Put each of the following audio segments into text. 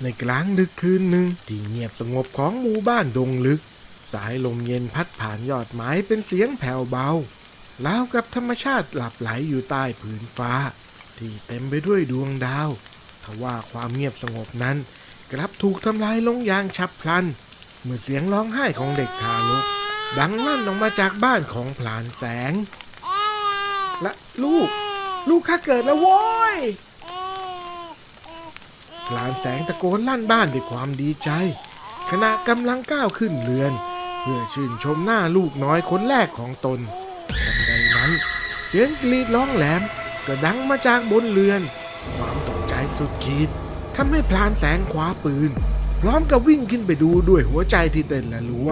ในกลางดึกคืนหนึ่งที่เงียบสงบของหมู่บ้านดงลึกสายลมเย็นพัดผ่านยอดไม้เป็นเสียงแผ่วเบาราวกับธรรมชาติหลับไหลอยู่ใต้ผืนฟ้าที่เต็มไปด้วยดวงดาวทว่าความเงียบสงบนั้นกลับถูกทำลายลงอย่างฉับพลันเมื่อเสียงร้องไห้ของเด็กทารกดังลั่นออกมาจากบ้านของพลานแสงและลูกข้าเกิดแล้วโว้ยพลานแสงตะโกนลั่นบ้านด้วยความดีใจขณะกำลังก้าวขึ้นเรือนเพื่อชื่นชมหน้าลูกน้อยคนแรกของตนทันใดนั้นเสียงกรีดร้องแหลมก็ดังมาจากบนเรือนความตกใจสุดขีดทำให้พลานแสงคว้าปืนพร้อมกับวิ่งขึ้นไปดูด้วยหัวใจที่เต้นและรัว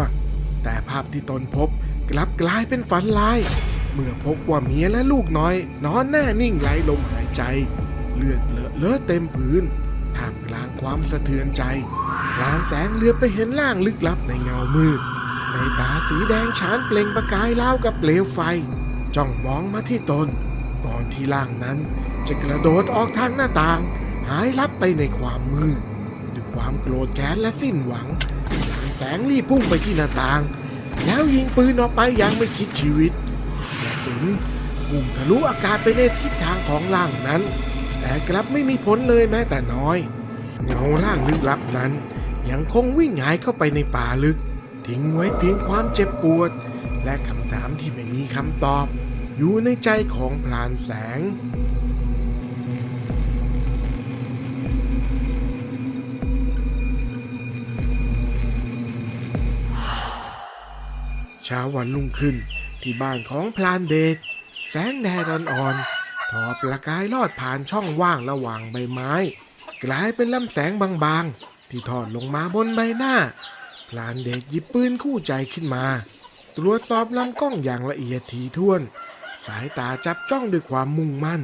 แต่ภาพที่ตนพบกลับกลายเป็นฝันร้ายเมื่อพบว่าเมียและลูกน้อยนอนแน่นิ่งไร้ลมหายใจเลือดเลอะเต็มพื้นท่ามกลางความสะเทือนใจพลานแสงเหลือบไปเห็นร่างลึกลับในเงามืดในตาสีแดงฉานเปล่งประกายราวกับเปลวไฟจ้องมองมาที่ตนก่อนที่ร่างนั้นจะกระโดดออกทางหน้าต่างหายลับไปในความมืดด้วยความโกรธแค้นและสิ้นหวังพลานแสงรีบพุ่งไปที่หน้าต่างแล้วยิงปืนออกไปอย่างไม่คิดชีวิตกระสุนพุ่งทะลุอากาศไปในทิศทางของร่างนั้นแต่กลับไม่มีผลเลยแม้แต่น้อยเงาร่างลึกลับนั้นยังคงวิ่งหายเข้าไปในป่าลึกทิ้งไว้เพียงความเจ็บปวดและคำถามที่ไม่มีคำตอบอยู่ในใจของพลานแสงเช้าวันรุ่งขึ้นที่บ้านของพลานเดชแสงแดดอ่อนๆทอประกายลอดผ่านช่องว่างระหว่างใบไม้กลายเป็นลำแสงบางๆที่ทอดลงมาบนใบหน้าพลานเดชหยิบปืนคู่ใจขึ้นมาตรวจสอบลำกล้องอย่างละเอียดถี่ถ้วนสายตาจับจ้องด้วยความมุ่งมั่น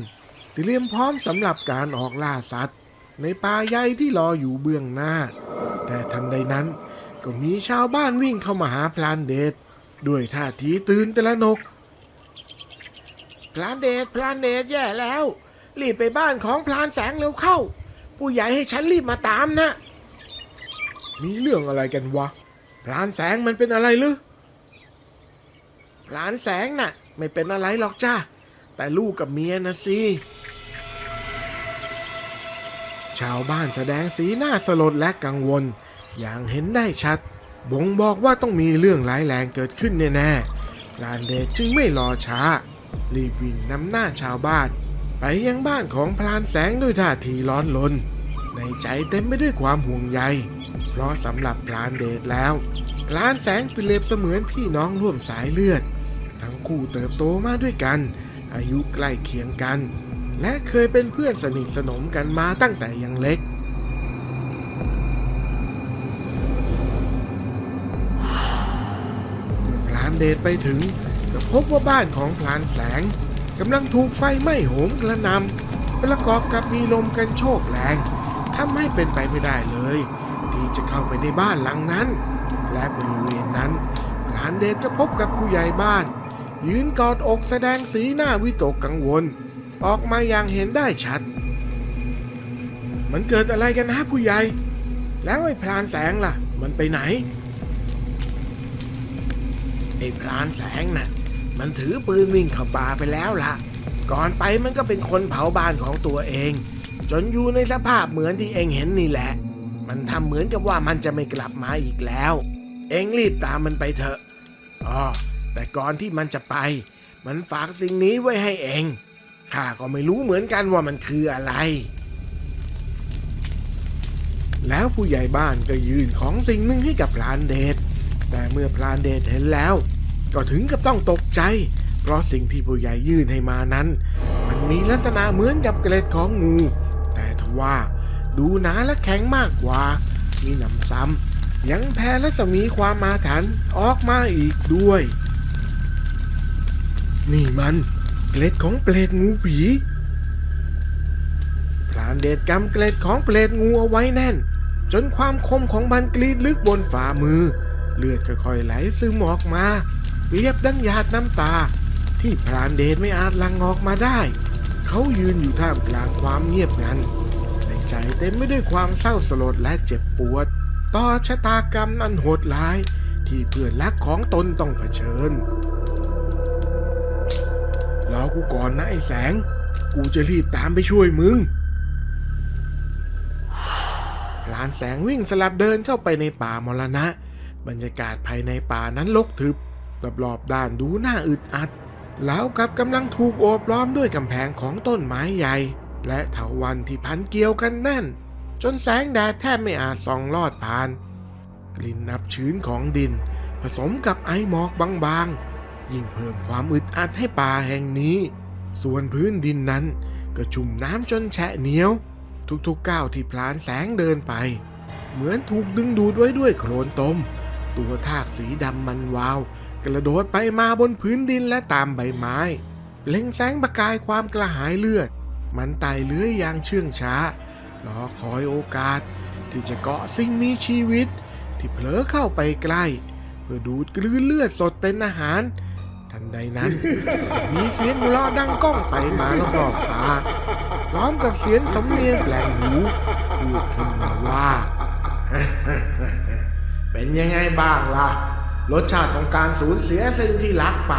เตรียมพร้อมสำหรับการออกล่าสัตว์ในป่าใหญ่ที่รออยู่เบื้องหน้าแต่ทันใดนั้นก็มีชาวบ้านวิ่งเข้ามาหาพลานเดชด้วยท่าทีตื่นตระหนกพลานเดชแย่แล้วรีบไปบ้านของพลานแสงเร็วเข้าผู้ใหญ่ให้ฉันรีบมาตามนะมีเรื่องอะไรกันวะพลานแสงมันเป็นอะไรหรือพลานแสงน่ะไม่เป็นอะไรหรอกจ้าแต่ลูกกับเมียนะสิชาวบ้านแสดงสีหน้าสลดและกังวลอย่างเห็นได้ชัดบ่งบอกว่าต้องมีเรื่องร้ายแรงเกิดขึ้นแน่ๆพลานเดชจึงไม่รอช้ารีบวิ่งนำหน้าชาวบ้านไปยังบ้านของพลานแสงด้วยท่าทีร้อนรนในใจเต็มไปด้วยความห่วงใยเพราะสำหรับพลานเดชแล้วพลานแสงเปรียบเสมือนพี่น้องร่วมสายเลือดทั้งคู่เติบโตมาด้วยกันอายุใกล้เคียงกันและเคยเป็นเพื่อนสนิทสนมกันมาตั้งแต่ยังเล็กพลานเดชไปถึงก็พบว่าบ้านของพลานแสงกำลังถูกไฟไหม้โหมกระหน่ำประกอบกับมีลมกันโชกแรงทำให้เป็นไปไม่ได้เลยที่จะเข้าไปในบ้านหลังนั้นและบริเวณนั้นพลานเดชจะพบกับผู้ใหญ่บ้านยืนกอดอกแสดงสีหน้าวิตกกังวลออกมาอย่างเห็นได้ชัดมันเกิดอะไรกันนะผู้ใหญ่แล้วไอ้พลานแสงล่ะมันไปไหนไอ้พลานแสงน่ะมันถือปืนวิ่งเข้าป่าไปแล้วล่ะก่อนไปมันก็เป็นคนเผาบ้านของตัวเองจนอยู่ในสภาพเหมือนที่เองเห็นนี่แหละมันทำเหมือนกับว่ามันจะไม่กลับมาอีกแล้วเองรีบตามมันไปเถอะแต่ก่อนที่มันจะไปมันฝากสิ่งนี้ไว้ให้เองข้าก็ไม่รู้เหมือนกันว่ามันคืออะไรแล้วผู้ใหญ่บ้านก็ยื่นของสิ่งหนึ่งให้กับพลานเดชแต่เมื่อพลานเดชเห็นแล้วก็ถึงกับต้องตกใจเพราะสิ่งที่ผู้ใหญ่ยื่นให้มานั้นมันมีลักษณะเหมือนกับเกล็ดของงูแต่ทว่าดูหนาและแข็งมากกว่ามีหนำซ้ำยังแผ่รัศมีความอาถรรพ์ออกมาอีกด้วยนี่มันเกล็ดของเปรตงูผีพลานเดชกำเกล็ดของเปรตงูเอาไว้แน่นจนความคมของมันกรีดลึกบนฝ่ามือเลือดค่อยๆไหลซึมออกมาเปรียบดังหยาดน้ำตาที่พลานเดชไม่อาจหลั่งออกมาได้เขายืนอยู่ท่ามกลางความเงียบงันในใจ ใจเต็มไปด้วยความเศร้าสลดและเจ็บปวดต่อชะตากรรมอันโหดร้ายที่เพื่อนรักของตนต้องเผชิญรอกูก่อนนะไอ้แสงกูจะรีบตามไปช่วยมึงพลานแสงวิ่งสลับเดินเข้าไปในป่ามรณะบรรยากาศภายในป่านั้นรกทึบรอบๆด้านดูน่าอึดอัดแล้วกับกำลังถูกโอบล้อมด้วยกำแพงของต้นไม้ใหญ่และเถาวัลย์ที่พันเกี่ยวกันแน่นจนแสงแดดแทบไม่อาจส่องลอดผ่านกลิ่นอับชื้นของดินผสมกับไอหมอกบางๆยิ่งเพิ่มความอึดอัดให้ป่าแห่งนี้ส่วนพื้นดินนั้นก็ชุ่มน้ำจนแฉะเหนียวทุกๆก้าวที่พลานแสงเดินไปเหมือนถูกดึงดูดไว้ด้วยโคลนตมตัวทากสีดำมันวาวกระโดดไปมาบนพื้นดินและตามใบไม้เล็งแสงประกายความกระหายเลือดมันไต่เลื้อยอย่างเชื่องช้ารอคอยโอกาสที่จะเกาะสิ่งมีชีวิตที่เผลอเข้าไปใกล้เพื่อดูดกลืนเลือดสดเป็นอาหารทันใดนั้น มีเสียงหัวเราะดังก้องไปมารอบๆตาพร้อมกับเสียงสำเนียงแปลกหูพูดขึ้นมาว่า เป็นยังไงบ้างล่ะรสชาติของการสูญเสียสิ่งที่รักไป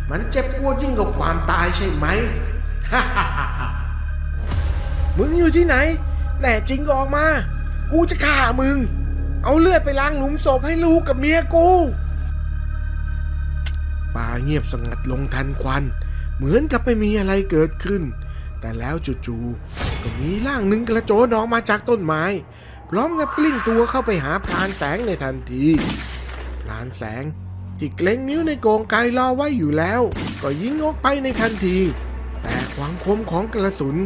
มันเจ็บปวดยิ่งกว่าความตายใช่ไหม มึงอยู่ที่ไหนแน่จริงก็ออกมากูจะฆ่ามึงเอาเลือดไปล้างหลุมศพให้ลูกกับเมียกูป่าเงียบสงัดลงทันควันเหมือนกับไม่มีอะไรเกิดขึ้นแต่แล้วจู่ๆก็มีร่างหนึ่งกระโจนออกมาจากต้นไม้พร้อมกับกลิ้งตัวเข้าไปหาพลานแสงในทันทีพลานแสงที่เกร็งนิ้วในโกงไกรอไว้อยู่แล้วก็ยิงออกไปในทันทีแต่ความคมของกระสุน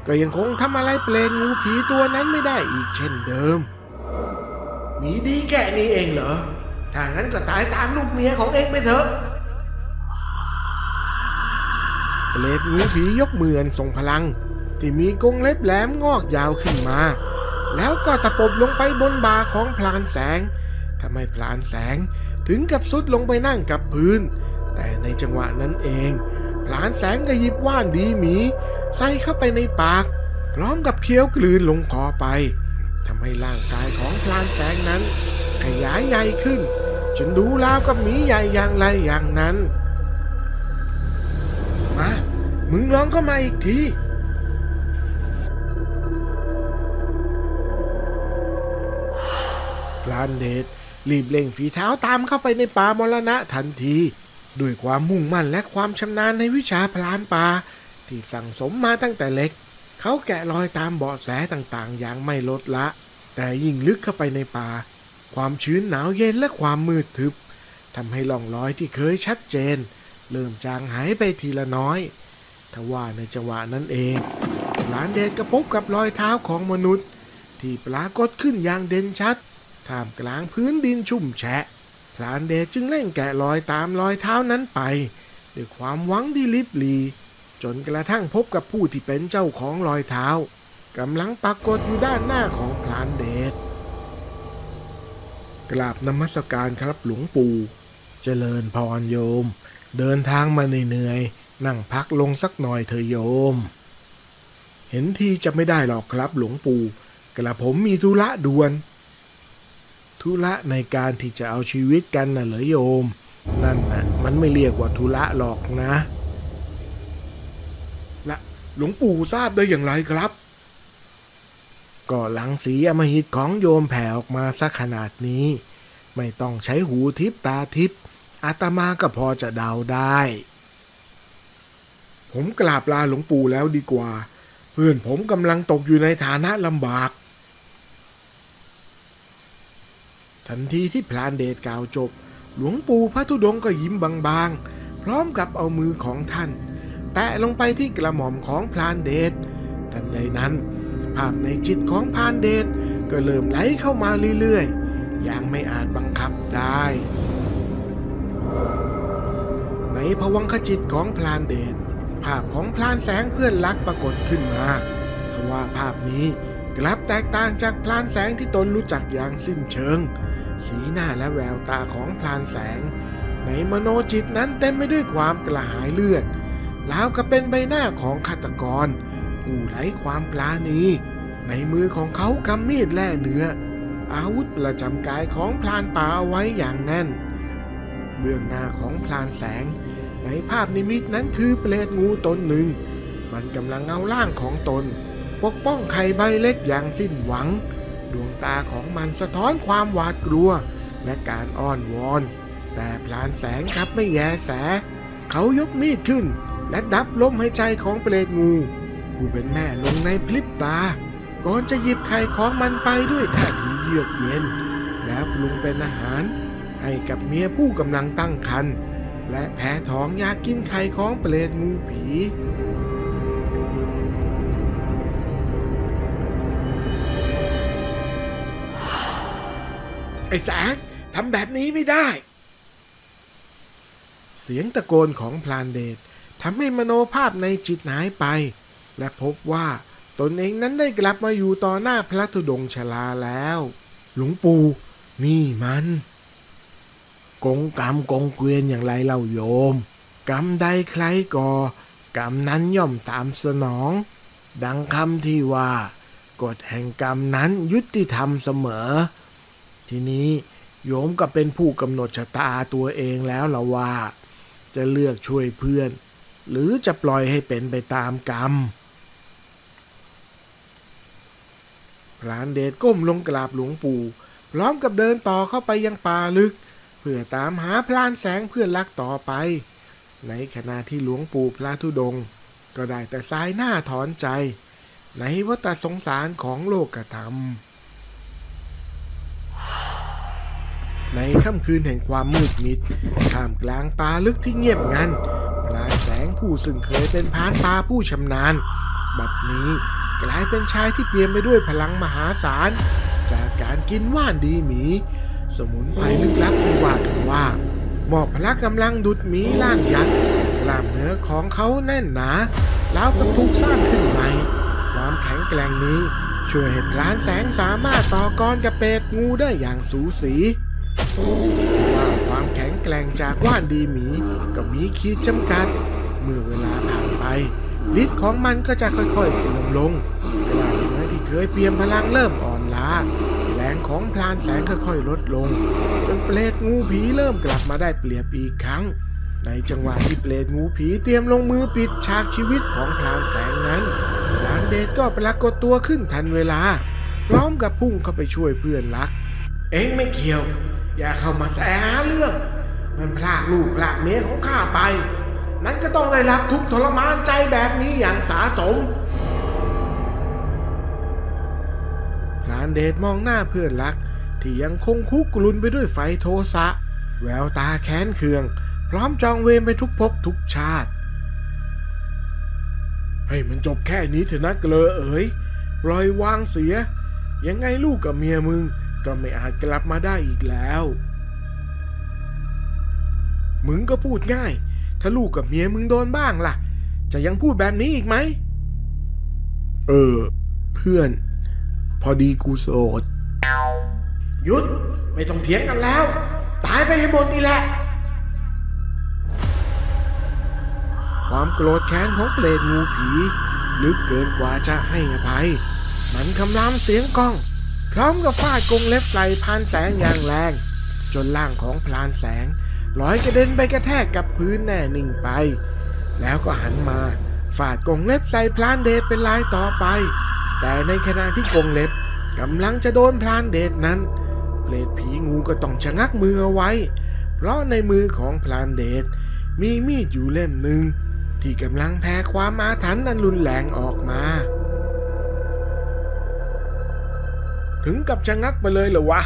ก็ยังคงทำอะไรเปลงงูผีตัวนั้นไม่ได้อีกเช่นเดิมมีดีแค่นี้เองเหรอถ้างั้นก็ตายตามลูกเมียของเองไปเถอะเปรตงูผียกมืออันทรงพลังที่มีกรงเล็บแหลมงอกยาวขึ้นมาแล้วก็ตะปบลงไปบนบ่าของพลานแสงทำให้พลานแสงถึงกับซุดลงไปนั่งกับพื้นแต่ในจังหวะนั้นเองพลานแสงก็หยิบว่านดีหมีใส่เข้าไปในปากพร้อมกับเคี้ยวกลืนลงคอไปทำให้ร่างกายของพลานแสงนั้นขยายใหญ่ขึ้นจนดูราวกับหมีใหญ่อย่างไรอย่างนั้นมามึงลองเข้ามาอีกทีพลานเดชรีบเร่งฝีเท้าตามเข้าไปในป่ามรณะทันทีด้วยความมุ่งมั่นและความชำนาญในวิชาพลานป่าที่สั่งสมมาตั้งแต่เล็กเขาแกะรอยตามเบาะแสต่างๆอย่างไม่ลดละแต่ยิ่งลึกเข้าไปในป่าความชื้นหนาวเย็นและความมืดทึบทำให้ร่องรอยที่เคยชัดเจนเริ่มจางหายไปทีละน้อยทว่าในจังหวะนั้นเองพลานเดชก็พบกับรอยเท้าของมนุษย์ที่ปรากฏขึ้นอย่างเด่นชัดท่ามกลางพื้นดินชุ่มแฉะพลานเดชจึงเร่งแกะรอยตามรอยเท้านั้นไปด้วยความหวังที่ลิบหลีจนกระทั่งพบกับผู้ที่เป็นเจ้าของรอยเท้ากำลังปรากฏอยู่ด้านหน้าของพลานเดชกราบนมัสการครับหลวงปู่เจริญพรโยมเดินทางมาเหนื่อยๆนั่งพักลงสักหน่อยเถอะโยมเห็นทีจะไม่ได้หรอกครับหลวงปู่กระผมมีธุระด่วนธุระในการที่จะเอาชีวิตกันน่ะเหรอโยมนั่นน่ะมันไม่เรียกว่าธุระหรอกนะและหลวงปู่ทราบได้อย่างไรครับก็หลังสีอำมหิตของโยมแผ่ออกมาสักขนาดนี้ไม่ต้องใช้หูทิพตาทิพอาตมาก็พอจะเดาได้ผมกราบลาหลวงปู่แล้วดีกว่าเพื่อนผมกำลังตกอยู่ในฐานะลำบากทันทีที่พลานเดชกล่าวจบหลวงปู่พระธุดงค์ก็ยิ้มบางๆพร้อมกับเอามือของท่านแตะลงไปที่กระหม่อมของพลานเดชทันใดนั้นภาพในจิตของพลานเดชก็เริ่มไหลเข้ามาเรื่อยๆอย่างไม่อาจบังคับได้ในภวังคจิตของพลานเดชภาพของพลานแสงเพื่อนรักปรากฏขึ้นมาทว่าภาพนี้กลับแตกต่างจากพลานแสงที่ตนรู้จักอย่างสิ้นเชิงสีหน้าและแววตาของพลานแสงในมโนจิตนั้นเต็มไปด้วยความกระหายเลือดราวกับเป็นใบหน้าของฆาตกรผู้ไร้ความปราณี ในมือของเขากำมีดแล่เนื้ออาวุธประจำกายของพรานป่าเอาไว้อย่างแน่นเบื้องหน้าของพรานแสงในภาพนิมิตนั้นคือเปรตงูตนหนึ่งมันกำลังเอาร่างของตนปกป้องไข่ใบเล็กอย่างสิ้นหวังดวงตาของมันสะท้อนความหวาดกลัวและการอ้อนวอนแต่พรานแสงกลับไม่แยแสเขายกมีดขึ้นและดับลมหายใจของเปรตงูผู้เป็นแม่ลงในพริบตาก่อนจะหยิบไข่ของมันไปด้วยท่าทีเยือกเย็นแล้วปรุงเป็นอาหารให้กับเมียผู้กำลังตั้งครรภ์และแพ้ท้องอยากกินไข่ของเปรตงูผีไอ้แสงทำแบบนี้ไม่ได้เสียงตะโกนของพรานเดชทำให้มโนภาพในจิตหายไปและพบว่าตนเองนั้นได้กลับมาอยู่ต่อหน้าพระธุดงค์ชราแล้วหลวงปู่นี่มันกงกรรมกงเกวียนอย่างไรเล่าโยมกรรมใดใครก่อกรรมนั้นย่อมตามสนองดังคำที่ว่ากฎแห่งกรรมนั้นยุติธรรมเสมอทีนี้โยมก็เป็นผู้กำหนดชะตาตัวเองแล้วล่ะว่าจะเลือกช่วยเพื่อนหรือจะปล่อยให้เป็นไปตามกรรมพรานเดชก้มลงกราบหลวงปู่พร้อมกับเดินต่อเข้าไปยังป่าลึกเพื่อตามหาพรานแสงเพื่อนรักต่อไปในขณะที่หลวงปู่พระธุดงค์ก็ได้แต่สายหน้าถอนใจในวัฏสงสารของโลกธรรมในค่ำคืนแห่งความมืดมิดท่ามกลางป่าลึกที่เงียบงันพรานแสงผู้ซึ่งเคยเป็นพรานป่าผู้ชำนาญบัดนี้กลายเป็นชายที่เปี่ยมไปด้วยพลังมหาศาลจากการกินว่านดีหมีสมุนไพรลึกลับที่ว่ากันว่ามอบพละกำลังดุจหมีล่างยักษ์กล้ามเนื้อของเขาแน่นหนาแล้วกับถูกสร้างขึ้นใหม่ความแข็งแกร่งนี้ช่วยให้พรานแสงสามารถต่อกรกับเปรตงูได้อย่างสูสีว่าความแข็งแกร่งจากว่านดีหมีก็มีขีดจำกัดเมื่อเวลาผ่านไปฤทธิ์ของมันก็จะค่อยๆเสื่อมลงกล้ามเนื้อที่เคยเปี่ยมพลังเริ่มอ่อนล้าแรงของพรานแสงค่อยๆลดลงจนเปรตงูผีเริ่มกลับมาได้เปรียบอีกครั้งในจังหวะที่เปรตงูผีเตรียมลงมือปิดฉากชีวิตของพรานแสงนั้นพรานเดชก็ปรากฏตัวขึ้นทันเวลาพร้อมกับพุ่งเข้าไปช่วยเพื่อนรักเอ็งไม่เกี่ยวอย่าเข้ามาแสหาเรื่องมันพลากลูกพลากเมียของข้าไปนั้นก็ต้องได้รับทุกข์ทรมานใจแบบนี้อย่างสาสมพรานเดชมองหน้าเพื่อนรักที่ยังคงคุกรุ่นไปด้วยไฟโทสะแววตาแค้นเคืองพร้อมจองเวรไปทุกภพทุกชาติให้มันจบแค่นี้เถอะนะเกลอเอ๋ยปล่อยวางเสียยังไงลูกกับเมียมึงก็ไม่อาจกลับมาได้อีกแล้วมึงก็พูดง่ายถ้าลูกกับเมียมึงโดนบ้างล่ะจะยังพูดแบบนี้อีกไหมเพื่อนพอดีกูโสดหยุดไม่ต้องเถียงกันแล้วตายไปให้หมดนี่แหละความโกรธแค้นของเปรตงูผีลึกเกินกว่าจะให้อภัยมันคำรามเสียงก้องพร้อมกับฟาดกรงเล็บใส่พรานแสงอย่างแรงจนร่างของพรานแสงลอยกระเด็นไปกระแทกกับพื้นแน่นิ่งไปแล้วก็หันมาฟาดกรงเล็บใส่พรานเดชเป็นลายต่อไปแต่ในขณะที่กรงเล็บกำลังจะโดนพรานเดชนั้นเปรตผีงูก็ต้องชะงักมือเอาไว้เพราะในมือของพรานเดชมีมีดอยู่เล่มหนึ่งที่กำลังแผ่ความอาถรรพ์อันรุนแรงออกมาถึงกับชะงักไปเลยเหรอวะ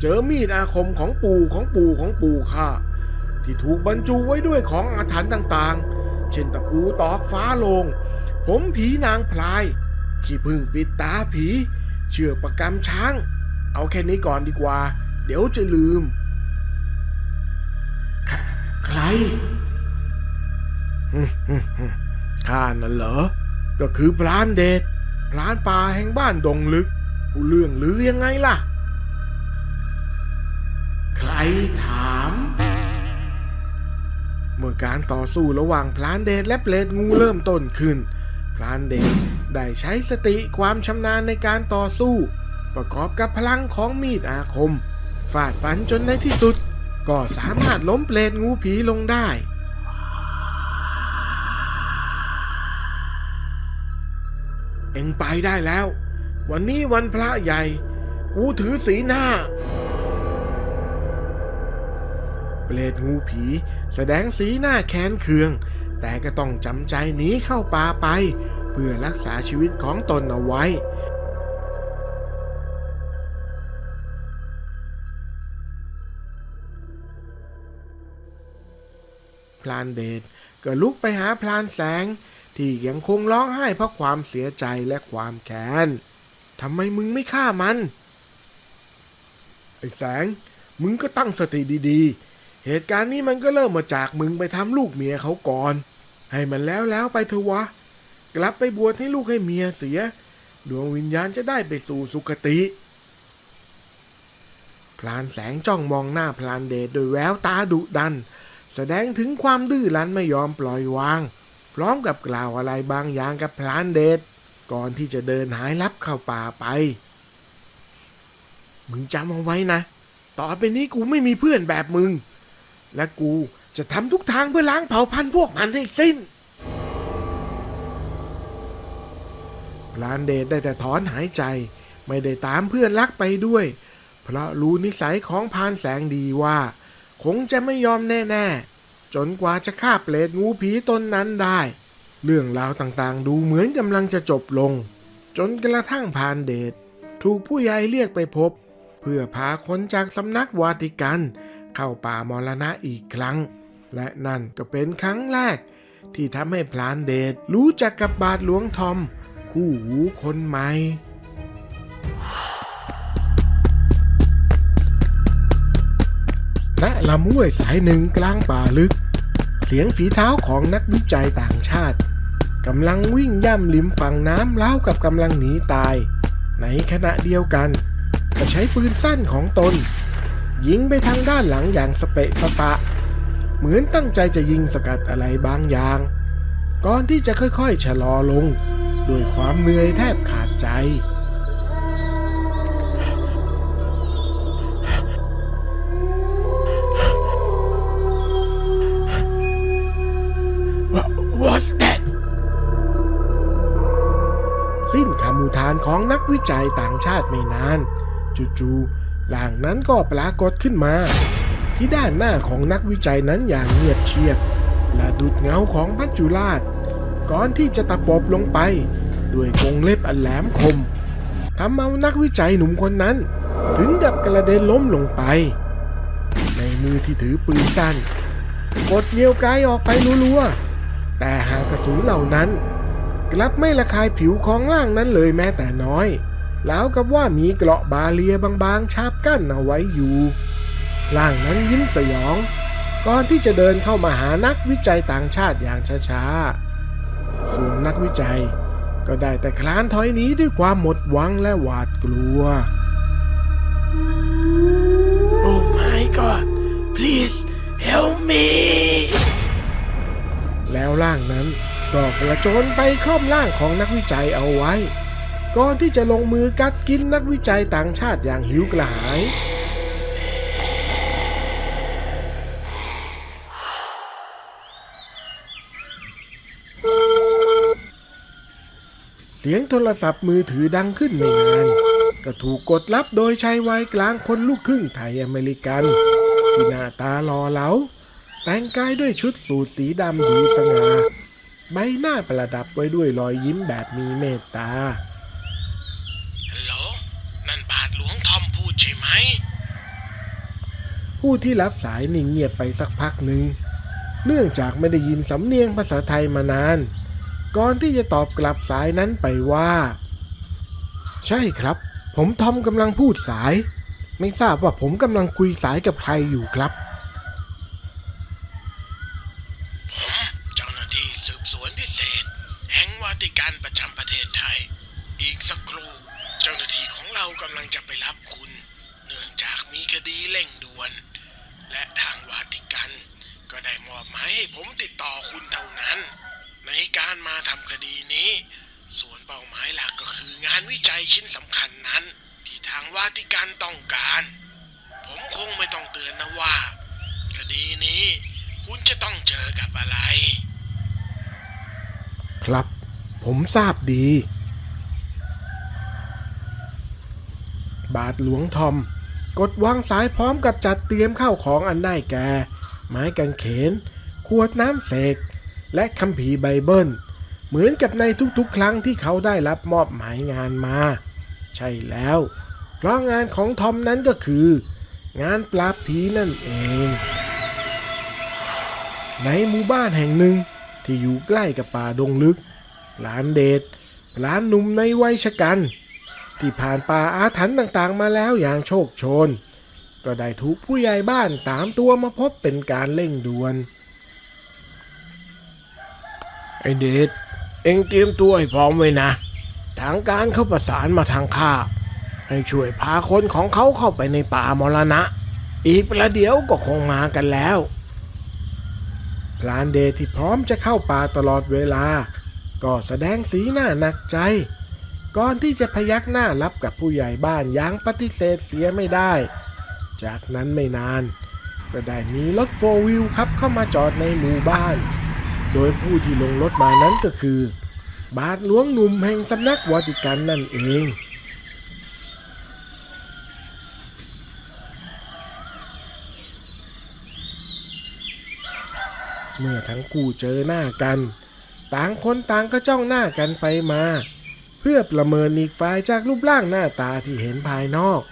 เจอมีดอาคมของปู่ข้าที่ถูกบรรจุไว้ด้วยของอาถรรพ์ต่างๆเช่นตะปูตอกฟ้าโลงผมผีนางพลายขี้ผึ้งปิดตาผีเชือกประกำช้างเอาแค่นี้ก่อนดีกว่าเดี๋ยวจะลืมใคร ข้านั่นเหรอก็คือพรานเดชพรานป่าแห่งบ้านดงลึกผู้เรื่องลือยังไงล่ะใครถามเมื่อการต่อสู้ระหว่างพรานเดชและเปรตงูเริ่มต้นขึ้น พรานเดชได้ใช้สติความชำนาญในการต่อสู้ประกอบกับพลังของมีดอาคมฟาดฟันจนในที่สุดก็สามารถล้มเปลตงูผีลงได้เอ็งไปได้แล้ววันนี้วันพระใหญ่กูถือสีหน้าเปรตงูผีแสดงสีหน้าแค้นเคืองแต่ก็ต้องจำใจหนีเข้าป่าไปเพื่อรักษาชีวิตของตนเอาไว้พรานเดชก็ลุกไปหาพรานแสงที่ยังคงร้องไห้เพราะความเสียใจและความแค้นทำไมมึงไม่ฆ่ามันไอ้แสงมึงก็ตั้งสติดีๆเหตุการณ์นี้มันก็เริ่มมาจากมึงไปทำลูกเมียเขาก่อนให้มันแล้วไปเถอะวะกลับไปบวชให้ลูกให้เมียเสียดวงวิญญาณจะได้ไปสู่สุคติพรานแสงจ้องมองหน้าพรานเดชโดยแววตาดุดันแสดงถึงความดื้อรั้นไม่ยอมปล่อยวางพร้อมกับกล่าวอะไรบางอย่างกับพรานเดชก่อนที่จะเดินหายลับเข้าป่าไปมึงจำเอาไว้นะต่อไปนี้กูไม่มีเพื่อนแบบมึงและกูจะทำทุกทางเพื่อล้างเผ่าพันธุ์พวกมันให้สิ้นพรานเดชได้แต่ถอนหายใจไม่ได้ตามเพื่อนรักไปด้วยเพราะรู้นิสัยของพรานแสงดีว่าคงจะไม่ยอมแน่ๆจนกว่าจะฆ่าเปรตงูผีตนนั้นได้เรื่องราวต่างๆดูเหมือนกำลังจะจบลงจนกระทั่งพรานเดชถูกผู้ใหญ่เรียกไปพบเพื่อพาคนจากสำนักวาติกันเข้าป่ามรณะอีกครั้งและนั่นก็เป็นครั้งแรกที่ทำให้พรานเดชรู้จักกับบาทหลวงทอมคู่หูคนใหม่ณลำห้วยสายหนึ่งกลางป่าลึกเสียงฝีเท้าของนักวิจัยต่างชาติกำลังวิ่งย่ำริมฝั่งน้ำล้าวกับกำลังหนีตายในขณะเดียวกันก็ใช้ปืนสั้นของตนยิงไปทางด้านหลังอย่างสเปะสปะเหมือนตั้งใจจะยิงสกัดอะไรบางอย่างก่อนที่จะค่อยๆชะลอลงด้วยความเหนื่อยแทบขาดใจWhat's that สิ้นคำอุทานของนักวิจัยต่างชาติไม่นานจู่ๆร่างนั้นก็ปรากฏขึ้นมาที่ด้านหน้าของนักวิจัยนั้นอย่างเงียบเชียบและดุจเงาของมัจจุราชก่อนที่จะตะปบลงไปด้วยกรงเล็บอันแหลมคมทำเอานักวิจัยหนุ่มคนนั้นถึงกับกระเด็นล้มลงไปในมือที่ถือปืนสั้นกดเลี้ยวไกออกไปรัวๆแต่หากกระสุนเหล่านั้นกลับไม่ระคายผิวของร่างนั้นเลยแม้แต่น้อยแล้วกับว่ามีเกราะบาเลียบางๆฉาบกั้นเอาไว้อยู่ร่างนั้นยิ้มสยองก่อนที่จะเดินเข้ามาหานักวิจัยต่างชาติอย่างช้าๆส่วนนักวิจัยก็ได้แต่คลานถอยหนีด้วยความหมดหวังและหวาดกลัว Oh my God please help me แล้วร่างนั้นก็กระโจนไปคล่อมร่างของนักวิจัยเอาไว้ก่อนที่จะลงมือกัดกินนักวิจัยต่างชาติอย่างหิวกระหายเสียงโทรศัพท์มือถือดังขึ้นไม่นานก็ถูกกดรับโดยชายวัยกลางคนลูกครึ่งไทยอเมริกันที่หน้าตาหล่อเหลาแต่งกายด้วยชุดสูทสีดำดูสง่าใบหน้าประดับไว้ด้วยรอยยิ้มแบบมีเมตตาฮัลโหลนั่นบาทหลวงทอมพูดใช่ไหมผู้ที่รับสายนิ่งเงียบไปสักพักหนึ่งเนื่องจากไม่ได้ยินสำเนียงภาษาไทยมานานก่อนที่จะตอบกลับสายนั้นไปว่าใช่ครับผมทอมกำลังพูดสายไม่ทราบว่าผมกำลังคุยสายกับใครอยู่ครับผมเจ้าหน้าที่สืบสวนพิเศษแห่งวาติกันประจำประเทศไทยอีกสักครู่เจ้าหน้าที่ของเรากำลังจะไปรับคุณเนื่องจากมีคดีเร่งด่วนและทางวาติกันก็ได้มอบหมายให้ผมติดต่อคุณเท่านั้นใน การมาทำคดีนี้ส่วนเป้าหมายหลักก็คืองานวิจัยชิ้นสำคัญนั้นที่ทางวาติกันต้องการผมคงไม่ต้องเตือนนะว่าคดีนี้คุณจะต้องเจอกับอะไรครับผมทราบดีบาทหลวงทอมกดวางสายพร้อมกับจัดเตรียมข้าวของอันได้แก่ไม้กางเขนขวดน้ำเสกและคัมภีร์ไบเบิลเหมือนกับในทุกๆครั้งที่เขาได้รับมอบหมายงานมาใช่แล้วเพราะงานของทอมนั้นก็คืองานปราบผีนั่นเองในหมู่บ้านแห่งหนึ่งที่อยู่ใกล้กับป่าดงลึกหลานเดชหลานหนุ่มในวัยชกัน ที่ผ่านป่าอาถรรพ์ต่างๆมาแล้วอย่างโชคโชนก็ได้ถูกผู้ใหญ่บ้านตามตัวมาพบเป็นการเร่งด่วนไอเดชเอ็งเตรียมตัวให้พร้อมไว้นะทางการเขาประสานมาทางข้าให้ช่วยพาคนของเขาเข้าไปในป่ามรณะอีกประเดี๋ยวก็คงมากันแล้วพลานเดชที่พร้อมจะเข้าป่าตลอดเวลาก็แสดงสีหน้าหนักใจก่อนที่จะพยักหน้ารับกับผู้ใหญ่บ้านอย่างปฏิเสธเสียไม่ได้จากนั้นไม่นานก็ได้มีรถโฟร์วิวขับเข้ามาจอดในหมู่บ้านโดยผู้ที่ลงรถมานั้นก็คือบาทหลวงหนุ่มแห่งสำนักวาติกันนั่นเองเมื่อทั้งคู่เจอหน้ากันต่างคนต่างก็จ้องหน้ากันไปมาเพื่อประเมินอีกฝ่ายจากรูปร่างหน้าตาที่เห็นภายนอก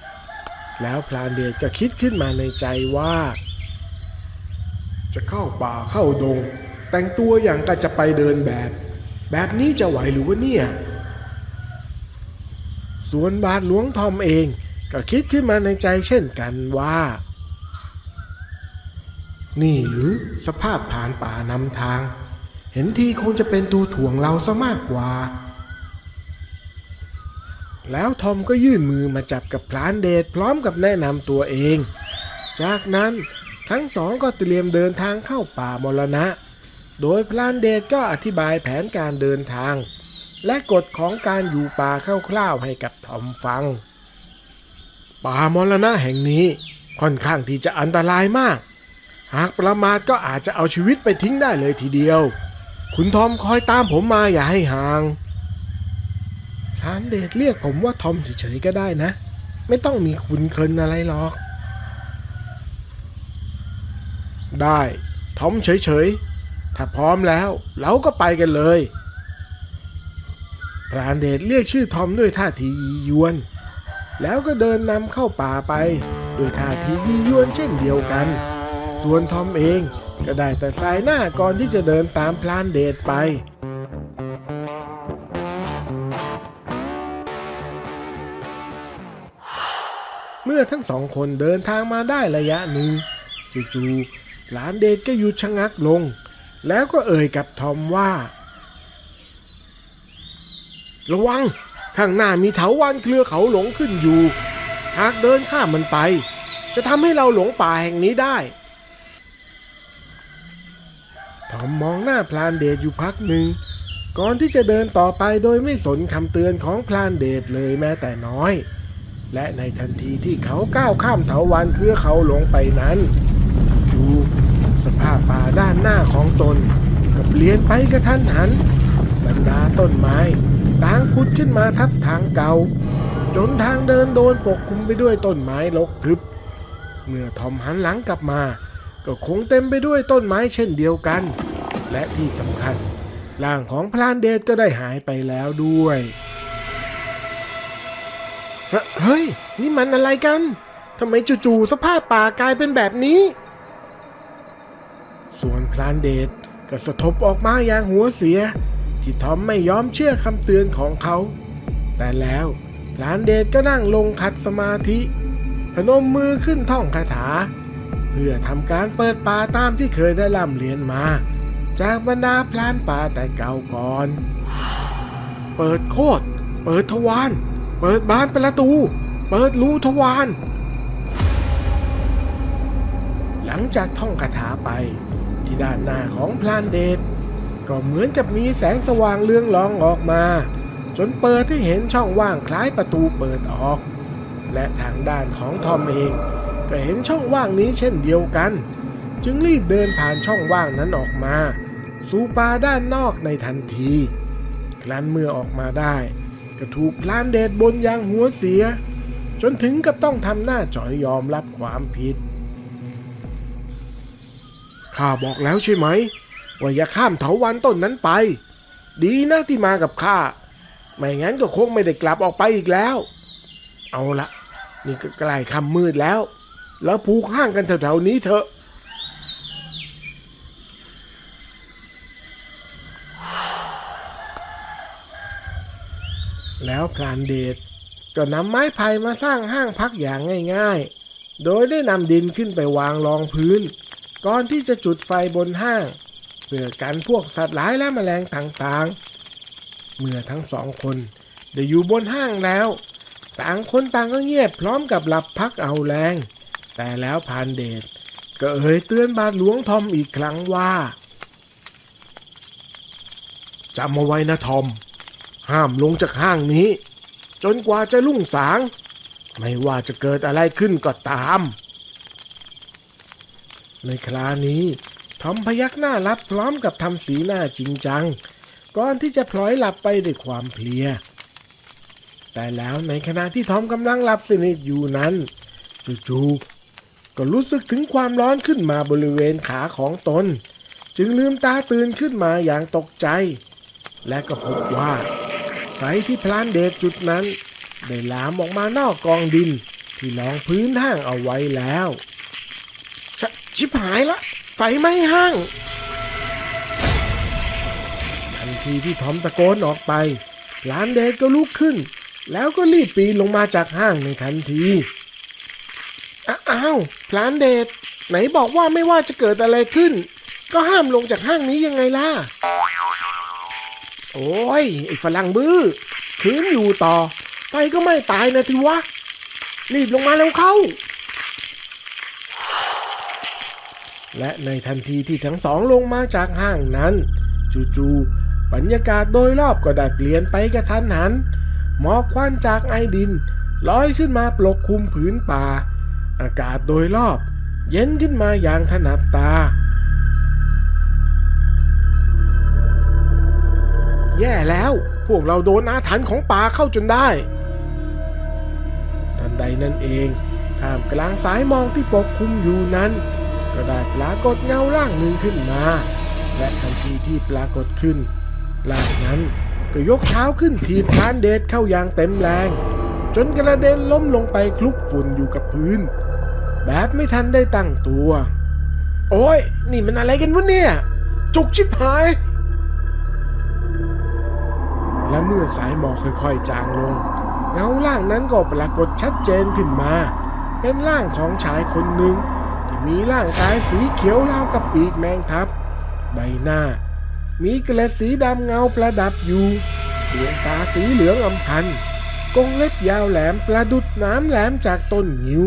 แล้วพลานเดชก็คิดขึ้นมาในใจว่าจะเข้าป่าเข้าดงแต่งตัวอย่างก็จะไปเดินแบบนี้จะไหวหรือวะเนี่ยส่วนบาทหลวงทอมเองก็คิดขึ้นมาในใจเช่นกันว่านี่หรือสภาพผ่านป่านำทางเห็นทีคงจะเป็นตัวถ่วงเราซะมากกว่าแล้วทอมก็ยื่นมือมาจับกับพลานเดชพร้อมกับแนะนำตัวเองจากนั้นทั้งสองก็เตรียมเดินทางเข้าป่ามรณะโดยพลานเดชก็อธิบายแผนการเดินทางและกฎของการอยู่ป่าคร่าวๆให้กับทอมฟังป่ามรณะแห่งนี้ค่อนข้างที่จะอันตรายมากหากประมาทก็อาจจะเอาชีวิตไปทิ้งได้เลยทีเดียวคุณทอมคอยตามผมมาอย่าให้ห่างพลานเดชเรียกผมว่าทอมเฉยๆก็ได้นะไม่ต้องมีคุณเคินอะไรหรอกได้ทอมเฉยๆถ้าพร้อมแล้วเราก็ไปกันเลยพลานเดชเรียกชื่อทอมด้วยท่าทียียวนแล้วก็เดินนำเข้าป่าไปด้วยท่าทียียวนเช่นเดียวกันส่วนทอมเองก็ได้แต่สายหน้าก่อนที่จะเดินตามพลานเดชไปเมื่อทั้งสองคนเดินทางมาได้ระยะหนึ่งจู่ๆพลานเดชก็หยุดชะงักลงแล้วก็เอ่ยกับทอมว่าระวังข้างหน้ามีเถาวัลย์เครือเขาหลงขึ้นอยู่หากเดินข้ามมันไปจะทำให้เราหลงป่าแห่งนี้ได้ทอมมองหน้าพลานเดชอยู่พักหนึ่งก่อนที่จะเดินต่อไปโดยไม่สนคำเตือนของพลานเดชเลยแม้แต่น้อยและในทันทีที่เขาก้าวข้ามเถาวัลย์เครือเขาหลงไปนั้นจู่สภาพป่าด้านหน้าของตนก็เปลี่ยนไปกระทันหันบรรดาต้นไม้ต่างผุดขึ้นมาทับทางเก่าจนทางเดินโดนปกคลุมไปด้วยต้นไม้รกทึบเมื่อทอมหันหลังกลับมาก็คงเต็มไปด้วยต้นไม้เช่นเดียวกันและที่สำคัญร่างของพลานเดชก็ได้หายไปแล้วด้วยเฮ้ยนี่มันอะไรกันทำไมจู่ๆสภาพป่ากลายเป็นแบบนี้ส่วนพลานเดชก็สะทบออกมาอย่างหัวเสียที่ทอมไม่ยอมเชื่อคำเตือนของเขาแต่แล้วพลานเดชก็นั่งลงขัดสมาธิพนมมือขึ้นท่องคาถาเพื่อทำการเปิดป่าตามที่เคยได้ร่ำเรียนมาจากบรรดาพรานป่าแต่เก่าก่อนเปิดโคตรเปิดทวารเปิดบานประตูเปิดรูทวารหลังจากท่องคาถาไปที่ด้านหน้าของพลานเดช ก็เหมือนกับมีแสงสว่างเรืองรองออกมาจนเปิดให้เห็นช่องว่างคล้ายประตูเปิดออกและทางด้านของทอมเองก็เห็นช่องว่างนี้เช่นเดียวกันจึงรีบเดินผ่านช่องว่างนั้นออกมาสู่ป่าด้านนอกในทันทีครั้นเมื่อออกมาได้ก็ถูกพลานเดชบนอย่างหัวเสียจนถึงกับต้องทำหน้าจ่อยยอมรับความผิดข้าบอกแล้วใช่ไหมว่าอย่าข้ามเถาวัลย์ต้นนั้นไปดีนะที่มากับข้าไม่งั้นก็คงไม่ได้กลับออกไปอีกแล้วเอาละนี่ก็ใกล้ค่ำมืดแล้วผูกห้างกันแถวๆนี้เถอะแล้วพรานเดชก็นำไม้ไผ่มาสร้างห้างพักอย่างง่ายๆโดยได้นำดินขึ้นไปวางรองพื้นก่อนที่จะจุดไฟบนห้างเพื่อกันพวกสัตว์ร้ายและแมลงต่างๆเมื่อทั้งสองคนได้อยู่บนห้างแล้วต่างคนต่างก็เงียบพร้อมกับหลับพักเอาแรงแต่แล้วพรานเดชก็เอ่ยเตือนบาทหลวงทอมอีกครั้งว่าจำเอาไว้นะทอมห้ามลงจากห้างนี้จนกว่าจะรุ่งสางไม่ว่าจะเกิดอะไรขึ้นก็ตามในคราวนี้ทอมพยักหน้ารับพร้อมกับทำสีหน้าจริงจังก่อนที่จะพลอยหลับไปด้วยความเพลียแต่แล้วในขณะที่ทอมกำลังหลับสนิทอยู่นั้นจู่ๆก็รู้สึกถึงความร้อนขึ้นมาบริเวณขาของตนจึงลืมตาตื่นขึ้นมาอย่างตกใจและก็พบว่าไฟที่พลานเดชจุดนั้นได้ลามออกมานอกกองดินที่รองพื้นห้างเอาไว้แล้วชิบหายละไฟไหม้ห้างทันทีที่ทอมตะโกนออกไปพลานเดชก็ลุกขึ้นแล้วก็รีบปีนลงมาจากห้างในทันทีอ้าวพลานเดชไหนบอกว่าไม่ว่าจะเกิดอะไรขึ้นก็ห้ามลงจากห้างนี้ยังไงล่ะโอ้ยไอ้ฝรั่งบื้อคืนอยู่ต่อไฟก็ไม่ตายนะทีวะรีบลงมาแล้วเข้าและในทันทีที่ทั้งสองลงมาจากห้างนั้นจู่ๆบรรยากาศโดยรอบก็ได้เปลี่ยนไปกระทันหันหมอกควันจากไอดินลอยขึ้นมาปกคลุมผืนป่าอากาศโดยรอบเย็นขึ้นมาอย่างถนัดตาแย่แล้วพวกเราโดนอาถรรพ์ของป่าเข้าจนได้ทันใดนั้นเองท่ามกลางสายหมอกที่ปกคลุมอยู่นั้นก็ได้ปรากฏเงาร่างหนึ่งขึ้นมาและทันทีที่ปรากฏขึ้นร่างนั้นก็ยกเท้าขึ้นถีบพรานเดชเข้าอย่างเต็มแรงจนกระเด็นล้มลงไปคลุกฝุ่นอยู่กับพื้นแบบไม่ทันได้ตั้งตัวโอ้ยนี่มันอะไรกันวะเนี่ยจุกชิบหายและเมื่อสายหมอกค่อยๆจางลงเงาร่างนั้นก็ปรากฏชัดเจนขึ้นมาเป็นร่างของชายคนหนึ่งที่มีร่างกายสีเขียวราวกับปีกแมงทับใบหน้ามีเกล็ดสีดำเงาประดับอยู่ดวงตาสีเหลืองอำพันกรงเล็บยาวแหลมประดุจน้ำแหลมจากต้นงิ้ว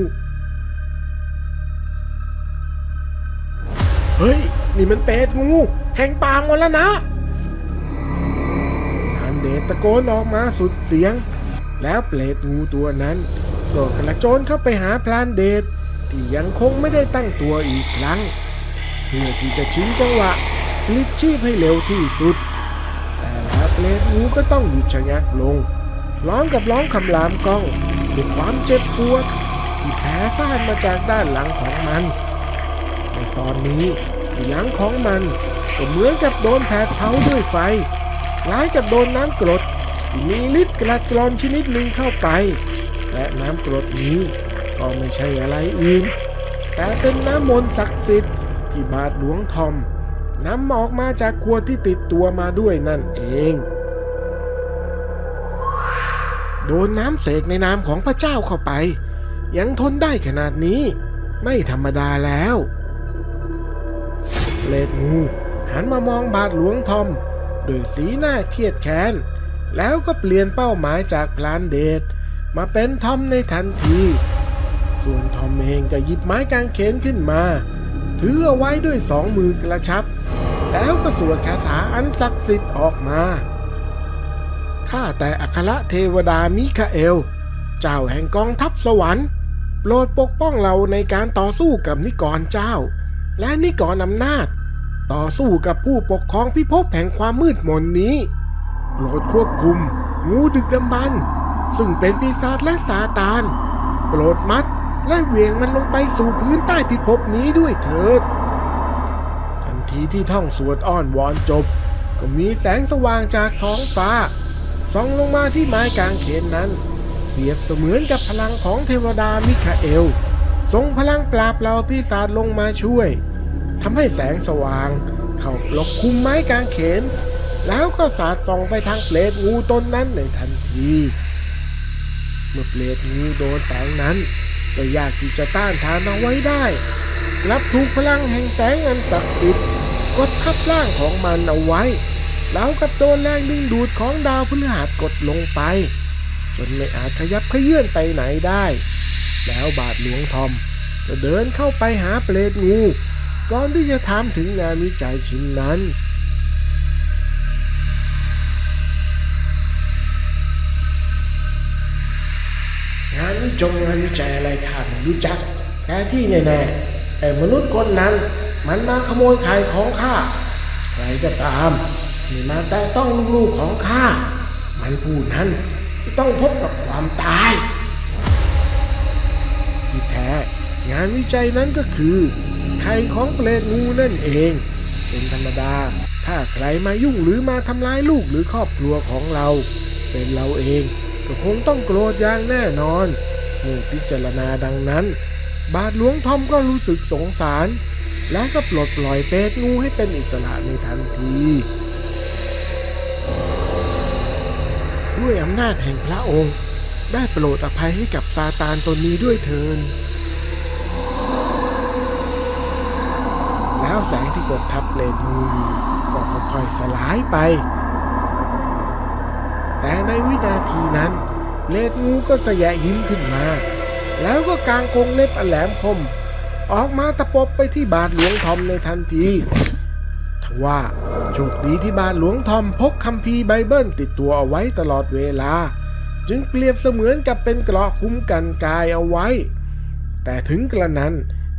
เฮ้ยนี่มันเป็ดงูแห่งป่ามรณะพรานเดชตะโกนออกมาสุดเสียงแล้วเปรตงูตัวนั้นก็กระโจนเข้าไปหาพรานเดชที่ยังคงไม่ได้ตั้งตัวอีกครั้งเพื่อที่จะชิงจังหวะกลิบชีพให้เร็วที่สุดแต่แล้วเปรตงูก็ต้องหยุดชะงักลงร้องกับร้องคำรามก้องด้วยความเจ็บปวดที่แผลซ่านมาจากด้านหลังของมันในตอนนี้หลังของมันก็เหมือนกับโดนแผดเผาด้วยไฟคล้ายกับโดนน้ำกรดที่มีฤทธิ์กระกรอนชนิดหนึ่งเข้าไปและน้ำกรดนี้ก็ไม่ใช่อะไรอื่นแต่เป็นน้ำมนต์ศักดิ์สิทธิ์ที่บาทหลวงทอมนำออกมาจากขวดที่ติดตัวมาด้วยนั่นเองโดนน้ำเสกในนามของพระเจ้าเข้าไปยังทนได้ขนาดนี้ไม่ธรรมดาแล้วเลดงูหันมามองบาทหลวงทอมด้วยสีหน้าเครียดแค้นแล้วก็เปลี่ยนเป้าหมายจากพรานเดชมาเป็นทอมในทันทีส่วนทอมเองก็หยิบไม้กางเขนขึ้นมาถือเอาไว้ด้วย2 มือกระชับ แล้วก็สวดคาถาอันศักดิ์สิทธิ์ออกมาข้าแต่อัครเทวดามิคาเอลเจ้าแห่งกองทัพสวรรค์โปรดปกป้องเราในการต่อสู้กับนิกรเจ้าและนิกรอำนาจต่อสู้กับผู้ปกครองพิภพแห่งความมืดมนนี้โปรดควบคุมงูดึกดำบรรพ์ซึ่งเป็นปีศาจและซาตานโปรดมัดและเหวี่ยงมันลงไปสู่พื้นใต้พิภพนี้ด้วยเถิดทันทีที่ท่องสวดอ้อนวอนจบก็มีแสงสว่างจากท้องฟ้าส่องลงมาที่ไม้กางเขนนั้นเปรียบเสมือนกับพลังของเทวดามิคาเอลทรงพลังปราบเหล่าปีศาจลงมาช่วยทำให้แสงสว่างเข้าปกคลุมไม้กางเขนแล้วก็สาดส่องไปทางเปรตงูตนนั้นในทันทีเมื่อเปรตงูโดนแสงนั้นก็ยากที่จะต้านทานเอาไว้ได้กลับถูกพลังแห่งแสงอันศักดิ์สิทธิ์กดทับร่างของมันเอาไว้แล้วกับโดนแรงดึงดูดของดาวพฤหัสกดลงไปจนไม่อาจขยับเขยื้อนไปไหนได้แล้วบาทหลวงทอมก็เดินเข้าไปหาเปรตงูก่อนที่จะถามถึงงานวิจัยชิ้นนั้นงานวิจัยอะไรข้าไม่รู้จักแต่ที่แน่ๆไอ้มนุษย์คนนั้นมันมาขโมยไข่ของข้าใครก็ตามที่มาแตะต้องลูกของข้ามันผู้นั้นจะต้องพบกับความตายที่แท้งานวิจัยนั้นก็คือไข่ของเปรตงูนั่นเองเป็นธรรมดาถ้าใครมายุ่งหรือมาทำร้ายลูกหรือครอบครัวของเราเป็นเราเองก็คงต้องโกรธอย่างแน่นอนเมื่อพิจารณาดังนั้นบาทหลวงทอมก็รู้สึกสงสารและก็ปลดปล่อยเปรตงูให้เป็นอิสระในทันทีด้วยอำนาจแห่งพระองค์ได้โปรดอภัยให้กับซาตานตนนี้ด้วยเถิดแล้วแสงที่กดทับเปรตงูก็ค่อยๆสลายไปแต่ในวินาทีนั้นเปรตงูก็แสยะยิ้มขึ้นมาแล้วก็กางกรงเล็บอันแหลมคมออกมาตะปบไปที่บาทหลวงทอมในทันทีทว่าโชคดีที่บาทหลวงทอมพกคัมภีร์ไบเบิลติดตัวเอาไว้ตลอดเวลาจึงเปรียบเสมือนกับเป็นเกราะคุ้มกันกายเอาไว้แต่ถึงกระนั้น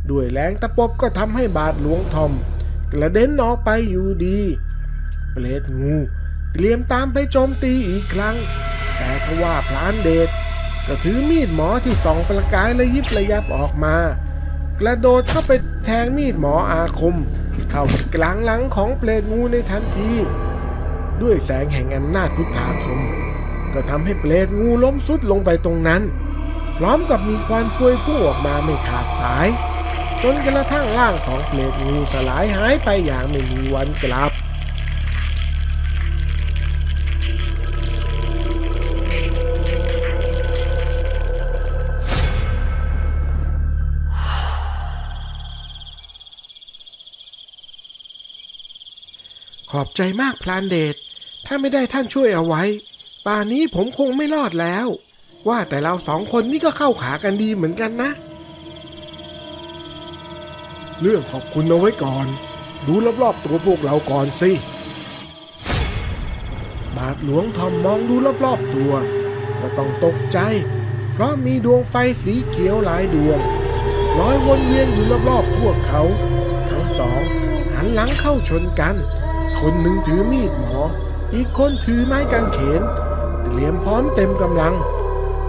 ด้วยแรงตะปบก็ทำให้บาทหลวงทอมกระเด็นออกไปอยู่ดีเปรตงูเตรียมตามไปโจมตีอีกครั้งแต่ทว่าพรานเดชก็ถือมีดหมอที่ส่องประกายระยิบระยับออกมากระโดดเข้าไปแทงมีดหมออาคมเข้ากลางหลังของเปรตงูในทันทีด้วยแสงแห่งอำนาจพุทธาคมก็ทำให้เปรตงูล้มสุดลงไปตรงนั้นพร้อมกับมีควันพวยพุ่งออกมาไม่ขาดสายจนกระทั่งร่างของเปรตงูสลายหายไปอย่างไม่มีวันกลับขอบใจมากพลานเดชถ้าไม่ได้ท่านช่วยเอาไว้ป่านนี้ผมคงไม่รอดแล้วว่าแต่เราสองคนนี่ก็เข้าขากันดีเหมือนกันนะเรื่องขอบคุณเอาไว้ก่อนดูรอบๆตัวพวกเราก่อนสิบาทหลวงทอมมองดูรอบๆตัวก็ต้องตกใจเพราะมีดวงไฟสีเขียวหลายดวงลอยวนเวียนอยู่รอบๆพวกเขาทั้งสองหันหลังเข้าชนกันคนหนึ่งถือมีดหมออีกคนถือไม้กางเขนเตรียมพร้อมเต็มกำลัง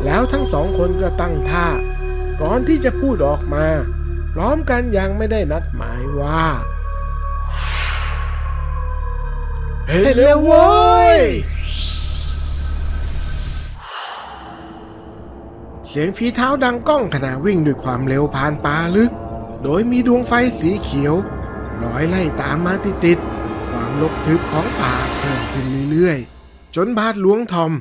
แล้วทั้งสองคนก็ตั้งท่าก่อนที่จะพูดออกมาพร้อมกันอย่างไม่ได้นัดหมายว่าเฮ้ยเร็วเว้ยเสียงฝีเท้าดังก้องขณะวิ่งด้วยความเร็วผ่านป่าลึกโดยมีดวงไฟสีเขียวลอยไล่ตามมาติดๆความรกทึบของป่าเพิ่มขึ้นเรื่อยๆจนบาทหลวงทอม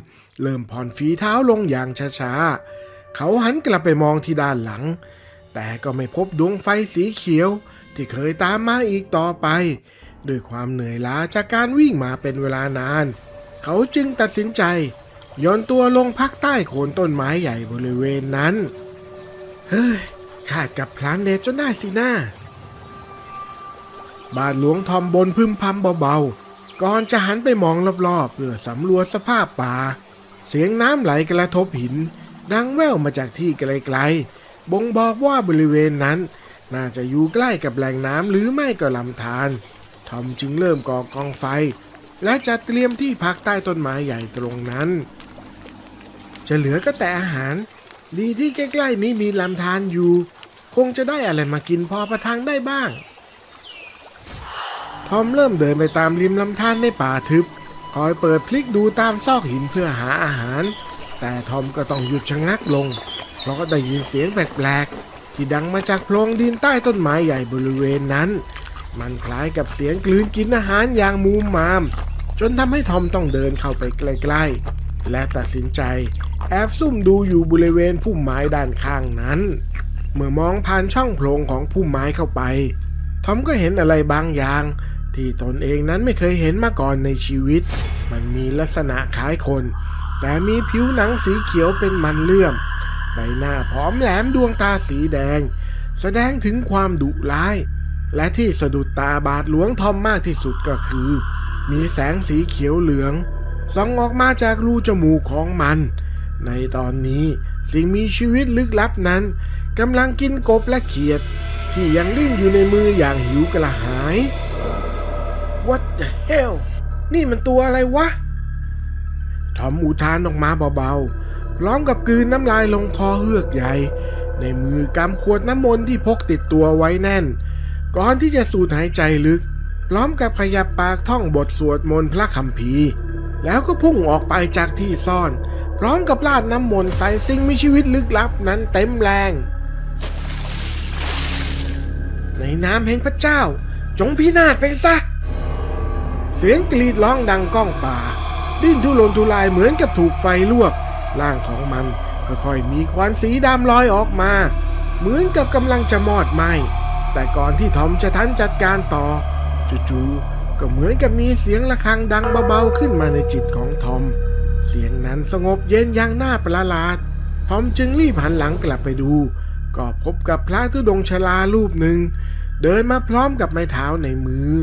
เริ่มผ่อนฝีเท้าลงอย่างช้าๆเขาหันกลับไปมองที่ด้านหลังแต่ก็ไม่พบดวงไฟสีเขียวที่เคยตามมาอีกต่อไปด้วยความเหนื่อยล้าจากการวิ่งมาเป็นเวลานานเขาจึงตัดสินใจย่อนตัวลงพักใต้โคนต้นไม้ใหญ่บริเวณนั้นเฮ้ยขาดกับพลานเดชจนได้สินะ บาทหลวงทอมบนพึมพำเบาๆก่อนจะหันไปมองรอบๆเพื่อสำรวจสภาพป่าเสียงน้ำไหลกระทบหินดังแว่วมาจากที่ไกลๆบ่งบอกว่าบริเวณนั้นน่าจะอยู่ใกล้กับแหล่งน้ำหรือไม่ก็ลำธารทอมจึงเริ่มก่อกองไฟและจัดเตรียมที่พักใต้ต้นไม้ใหญ่ตรงนั้นจะเหลือก็แต่อาหารดีที่ใกล้ๆนี้มีลำธารอยู่คงจะได้อะไรมากินพอประทังได้บ้างทอมเริ่มเดินไปตามริมลำธารในป่าทึบคอยเปิดพลิกดูตามซอกหินเพื่อหาอาหารแต่ทอมก็ต้องหยุดชะงักลงเพราะก็ได้ยินเสียงแปลกๆที่ดังมาจากโพรงดินใต้ต้นไม้ใหญ่บริเวณนั้นมันคล้ายกับเสียงกลืนกินอาหารอย่างมูมามจนทำให้ทอมต้องเดินเข้าไปใกล้ๆและตัดสินใจแอบซุ่มดูอยู่บริเวณพุ่มไม้ด้านข้างนั้นเมื่อมองผ่านช่องโพรงของพุ่มไม้เข้าไปทอมก็เห็นอะไรบางอย่างที่ตนเองนั้นไม่เคยเห็นมาก่อนในชีวิตมันมีลักษณะคล้ายคนแต่มีผิวหนังสีเขียวเป็นมันเลื่อมใบหน้าผอมแหลมดวงตาสีแดงแสดงถึงความดุร้ายและที่สะดุดตาบาทหลวงทอมมากที่สุดก็คือมีแสงสีเขียวเหลืองส่องออกมาจากรูจมูกของมันในตอนนี้สิ่งมีชีวิตลึกลับนั้นกำลังกินกบและเขียดที่ยังดิ้นอยู่ในมืออย่างหิวกระหาย What the hell นี่มันตัวอะไรวะทอมอุทานออกมาเบาๆพร้อมกับกลืนน้ำลายลงคอเฮือกใหญ่ในมือกำขวดน้ำมนต์ที่พกติดตัวไว้แน่นก่อนที่จะสูดหายใจลึกพร้อมกับขยับปากท่องบทสวดมนต์พระคัมภีร์แล้วก็พุ่งออกไปจากที่ซ่อนพร้อมกับราดน้ำมนต์ใส่สิ่งมีชีวิตลึกลับนั้นเต็มแรงในนามแห่งพระเจ้าจงพินาศไปซะเสียงกรีดร้องดังก้องป่าดิ้นทุรนทุรายเหมือนกับถูกไฟลวกร่างของมันค่อยๆมีควันสีดำลอยออกมาเหมือนกับกำลังจะมอดไหม้แต่ก่อนที่ทอมจะทันจัดการต่อจู่ๆก็เหมือนกับมีเสียงระฆังดังเบาๆขึ้นมาในจิตของทอมเสียงนั้นสงบเย็นอย่างน่าประหลาดทอมจึงรีบหันหลังกลับไปดูก็พบกับพระธุดงค์ชรารูปหนึ่งเดินมาพร้อมกับไม้เท้าในมือ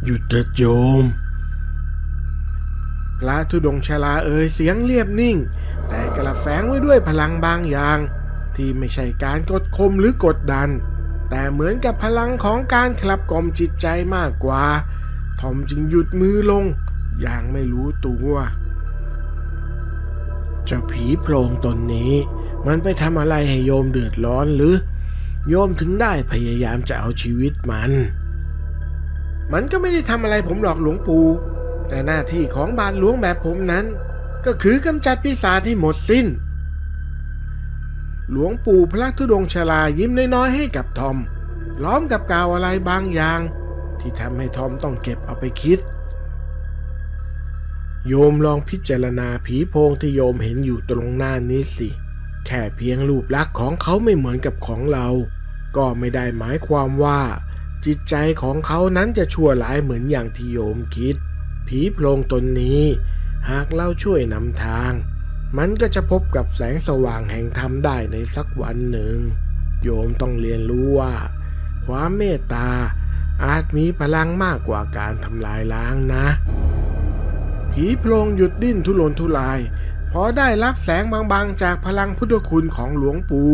หยุดเถิดโยมพระธุดงค์ชราเอ่ยเสียงเรียบนิ่งแต่กระแฝงไว้ด้วยพลังบางอย่างที่ไม่ใช่การกดข่มหรือกดดันแต่เหมือนกับพลังของการคลับกล่อมจิตใจมากกว่าทอมจึงหยุดมือลงอย่างไม่รู้ตัวเจ้าผีโพรงตนนี้มันไปทำอะไรให้โยมเดือดร้อนหรือโยมถึงได้พยายามจะเอาชีวิตมันก็ไม่ได้ทำอะไรผมหรอกหลวงปู่แต่หน้าที่ของบาทหลวงแบบผมนั้นก็คือกำจัดปีศาจให้หมดสิ้นหลวงปู่พระธุดงค์ชรายิ้มน้อยๆให้กับทอมพร้อมกับกล่าวอะไรบางอย่างที่ทำให้ทอมต้องเก็บเอาไปคิดโยมลองพิจารณาผีโพงที่โยมเห็นอยู่ตรงหน้านี้สิแค่เพียงรูปลักษณ์ของเขาไม่เหมือนกับของเราก็ไม่ได้หมายความว่าจิตใจของเขานั้นจะชั่วร้ายเหมือนอย่างที่โยมคิดผีโพรงตนนี้หากเราช่วยนำทางมันก็จะพบกับแสงสว่างแห่งธรรมได้ในสักวันหนึ่งโยมต้องเรียนรู้ว่าความเมตตาอาจมีพลังมากกว่าการทำลายล้างนะผีโพรงหยุดดิ้นทุรนทุรายพอได้รับแสงบางๆจากพลังพุทธคุณของหลวงปู่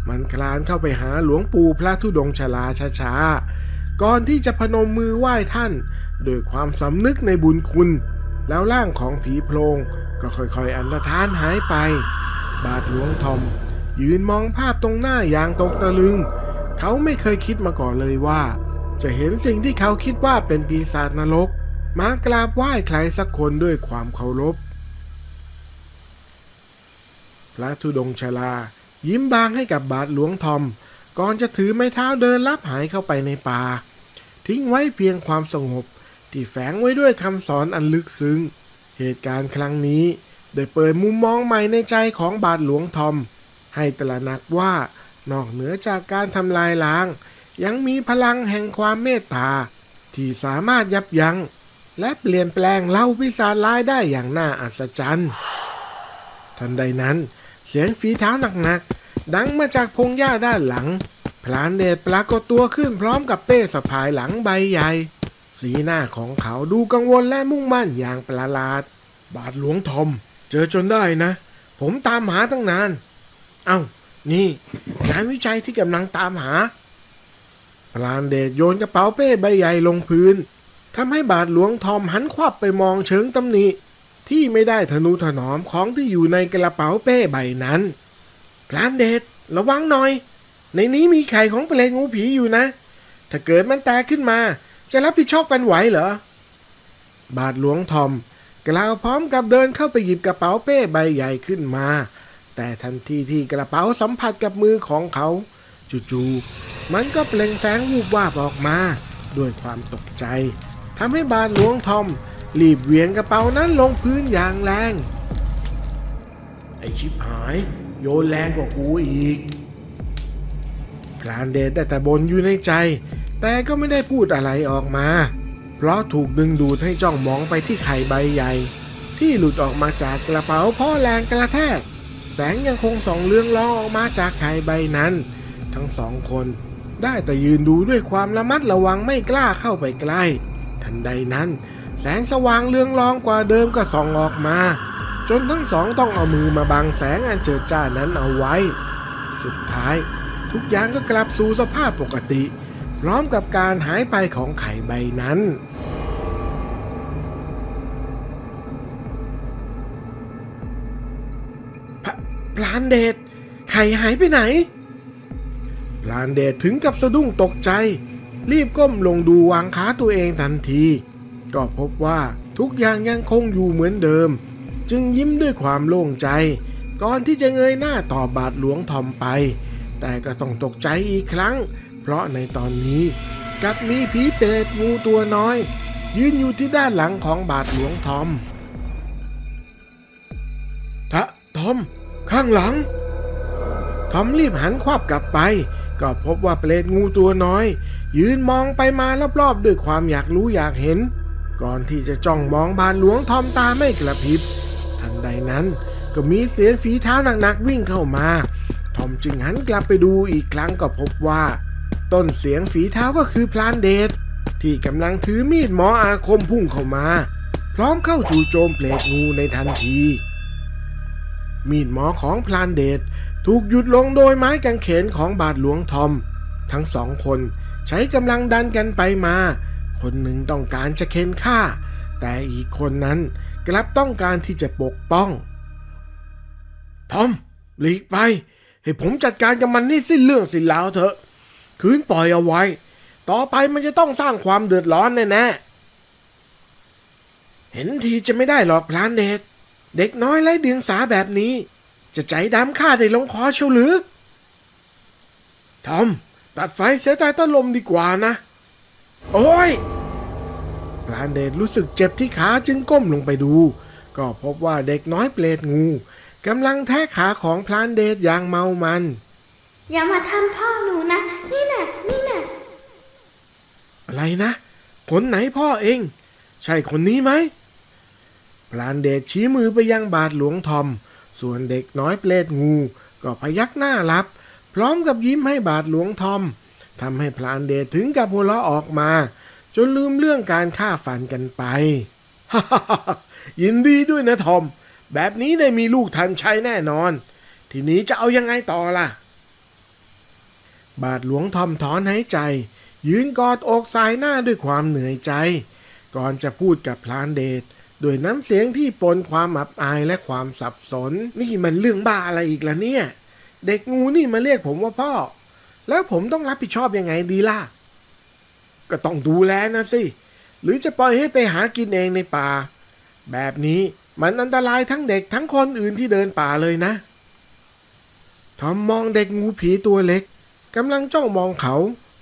มันคลานเข้าไปหาหลวงปู่พระธุดงค์ชราช้าๆก่อนที่จะพนมมือไหว้ท่านโดยความสำนึกในบุญคุณแล้วร่างของผีโพรงก็ค่อยๆอันตรธานหายไปบาทหลวงทอมยืนมองภาพตรงหน้าอย่างตกตะลึงเขาไม่เคยคิดมาก่อนเลยว่าจะเห็นสิ่งที่เขาคิดว่าเป็นปีศาจนรกมากราบไหว้ใครสักคนด้วยความเคารพพระธุดงค์ชรายิ้มบางให้กับบาทหลวงทอมก่อนจะถือไม้เท้าเดินลับหายเข้าไปในป่าทิ้งไว้เพียงความสงบที่แฝงไว้ด้วยคำสอนอันลึกซึ้งเหตุการณ์ครั้งนี้ได้เปิดมุมมองใหม่ในใจของบาทหลวงทอมให้ตระหนักว่านอกเหนือจากการทำลายล้างยังมีพลังแห่งความเมตตาที่สามารถยับยั้งและเปลี่ยนแปลงเหล่าปีศาจร้ายได้อย่างน่าอัศจรรย์ทันใดนั้นเสียงฝีเท้าหนักๆดังมาจากพงหญ้าด้านหลัง พลานเดชปรากฏตัวขึ้นพร้อมกับเป้สะพายหลังใบใหญ่สีหน้าของเขาดูกังวลและมุ่งมั่นอย่างประหลาดบาทหลวงทอมเจอจนได้นะผมตามหาตั้งนานเอ้านี่งานวิจัยที่กำลังตามหาพลานเดชโยนกระเป๋าเป้ใบใหญ่ลงพื้นทำให้บาทหลวงทอมหันขวับไปมองเชิงตำหนิที่ไม่ได้ทนุถนอมของที่อยู่ในกระเป๋าเป้ใบนั้นพลานเดชระวังหน่อยในนี้มีไข่ของเปลวงูผีอยู่นะถ้าเกิดมันแตกขึ้นมาจะรับผิดชอบกันไหวเหรอบาทหลวงทอมกล่าวพร้อมกับเดินเข้าไปหยิบกระเป๋าเป้ใบใหญ่ขึ้นมาแต่ทันทีที่กระเป๋าสัมผัสกับมือของเขาจู่ๆมันก็เปล่งแสงวูบวาบออกมาด้วยความตกใจทำให้บาทหลวงทอมรีบเหวี่ยงกระเป๋านั้นลงพื้นอย่างแรงไอ้ชิบหายโยนแรงกว่ากูอีกพรานเดชได้แต่บ่นอยู่ในใจแต่ก็ไม่ได้พูดอะไรออกมาเพราะถูกดึงดูดให้จ้องมองไปที่ไข่ใบใหญ่ที่หลุดออกมาจากกระเป๋าเพราะแรงกระแทกแสงยังคงส่องเรืองรองออกมาจากไข่ใบนั้นทั้งสองคนได้แต่ยืนดูด้วยความระมัดระวังไม่กล้าเข้าไปใกล้ทันใดนั้นแสงสว่างเรืองรองกว่าเดิมก็ส่องออกมาจนทั้งสองต้องเอามือมาบังแสงอันเจิดจ้านั้นเอาไว้สุดท้ายทุกอย่างก็กลับสู่สภาพปกติพร้อมกับการหายไปของไข่ใบนั้นพลานเดชไข่หายไปไหนพลานเดชถึงกับสะดุ้งตกใจรีบก้มลงดูวางขาตัวเองทันทีก็พบว่าทุกอย่างยังคงอยู่เหมือนเดิมจึงยิ้มด้วยความโล่งใจก่อนที่จะเงยหน้าตอบบาทหลวงทอมไปแต่ก็ต้องตกใจอีกครั้งเพราะในตอนนี้กลับมีผีเปรตงูตัวน้อยยืนอยู่ที่ด้านหลังของบาทหลวงทอมทอมข้างหลังทอมรีบหันขวับกลับไปก็พบว่าเปรตงูตัวน้อยยืนมองไปมารอบๆด้วยความอยากรู้อยากเห็นก่อนที่จะจ้องมองบาทหลวงทอมตาไม่กระพริบทันใดนั้นก็มีเสียงฝีเท้าหนักๆวิ่งเข้ามาทอมจึงหันกลับไปดูอีกครั้งก็พบว่าต้นเสียงฝีเท้าก็คือพลานเดชที่กำลังถือมีดหมออาคมพุ่งเข้ามาพร้อมเข้าจู่โจมเปรตงูในทันทีมีดหมอของพลานเดชถูกหยุดลงโดยไม้กางเขนของบาทหลวงทอมทั้งสองคนใช้กำลังดันกันไปมาคนหนึ่งต้องการจะเค้นฆ่าแต่อีกคนนั้นกลับต้องการที่จะปกป้องทอมหลีกไปให้ผมจัดการกับมันนี่สิ้นเรื่องสิ้นราวเถอะคืนปล่อยเอาไว้ต่อไปมันจะต้องสร้างความเดือดร้อนแน่ๆเห็นทีจะไม่ได้หรอกพลานเดชเด็กน้อยไร้เดียงสาแบบนี้จะใจดำฆ่าได้ลงคอเชียวหรือทอมตัดไฟเสียใต้ต้นลมดีกว่านะโอ้ยพลานเดชรู้สึกเจ็บที่ขาจึงก้มลงไปดูก็พบว่าเด็กน้อยเปรตงูกำลังแทะขาของพลานเดชอย่างเมามันอย่ามาทำพ่อหนูนะนี่น่ะอะไรนะคนไหนพ่อเองใช่คนนี้ไหมพลานเดชชี้มือไปยังบาทหลวงทอมส่วนเด็กน้อยเปรตงูก็พยักหน้ารับพร้อมกับยิ้มให้บาทหลวงทอมทำให้พลานเดชถึงกับหัวเราะออกมาจนลืมเรื่องการฆ่าฟันกันไป ยินดีด้วยนะทอมแบบนี้ได้มีลูกทันใช้แน่นอนทีนี้จะเอายังไงต่อล่ะบาทหลวงทอมถอนหายใจยืนกอดอกสายหน้าด้วยความเหนื่อยใจก่อนจะพูดกับพลานเดชด้วยน้ำเสียงที่ปนความอับอายและความสับสนนี่มันเรื่องบ้าอะไรอีกล่ะเนี่ยเด็กงูนี่มาเรียกผมว่าพ่อแล้วผมต้องรับผิดชอบยังไงดีล่ะก็ต้องดูแลนะสิหรือจะปล่อยให้ไปหากินเองในป่าแบบนี้มันอันตรายทั้งเด็กทั้งคนอื่นที่เดินป่าเลยนะทอมมองเด็กงูผีตัวเล็กกำลังจ้องมองเขา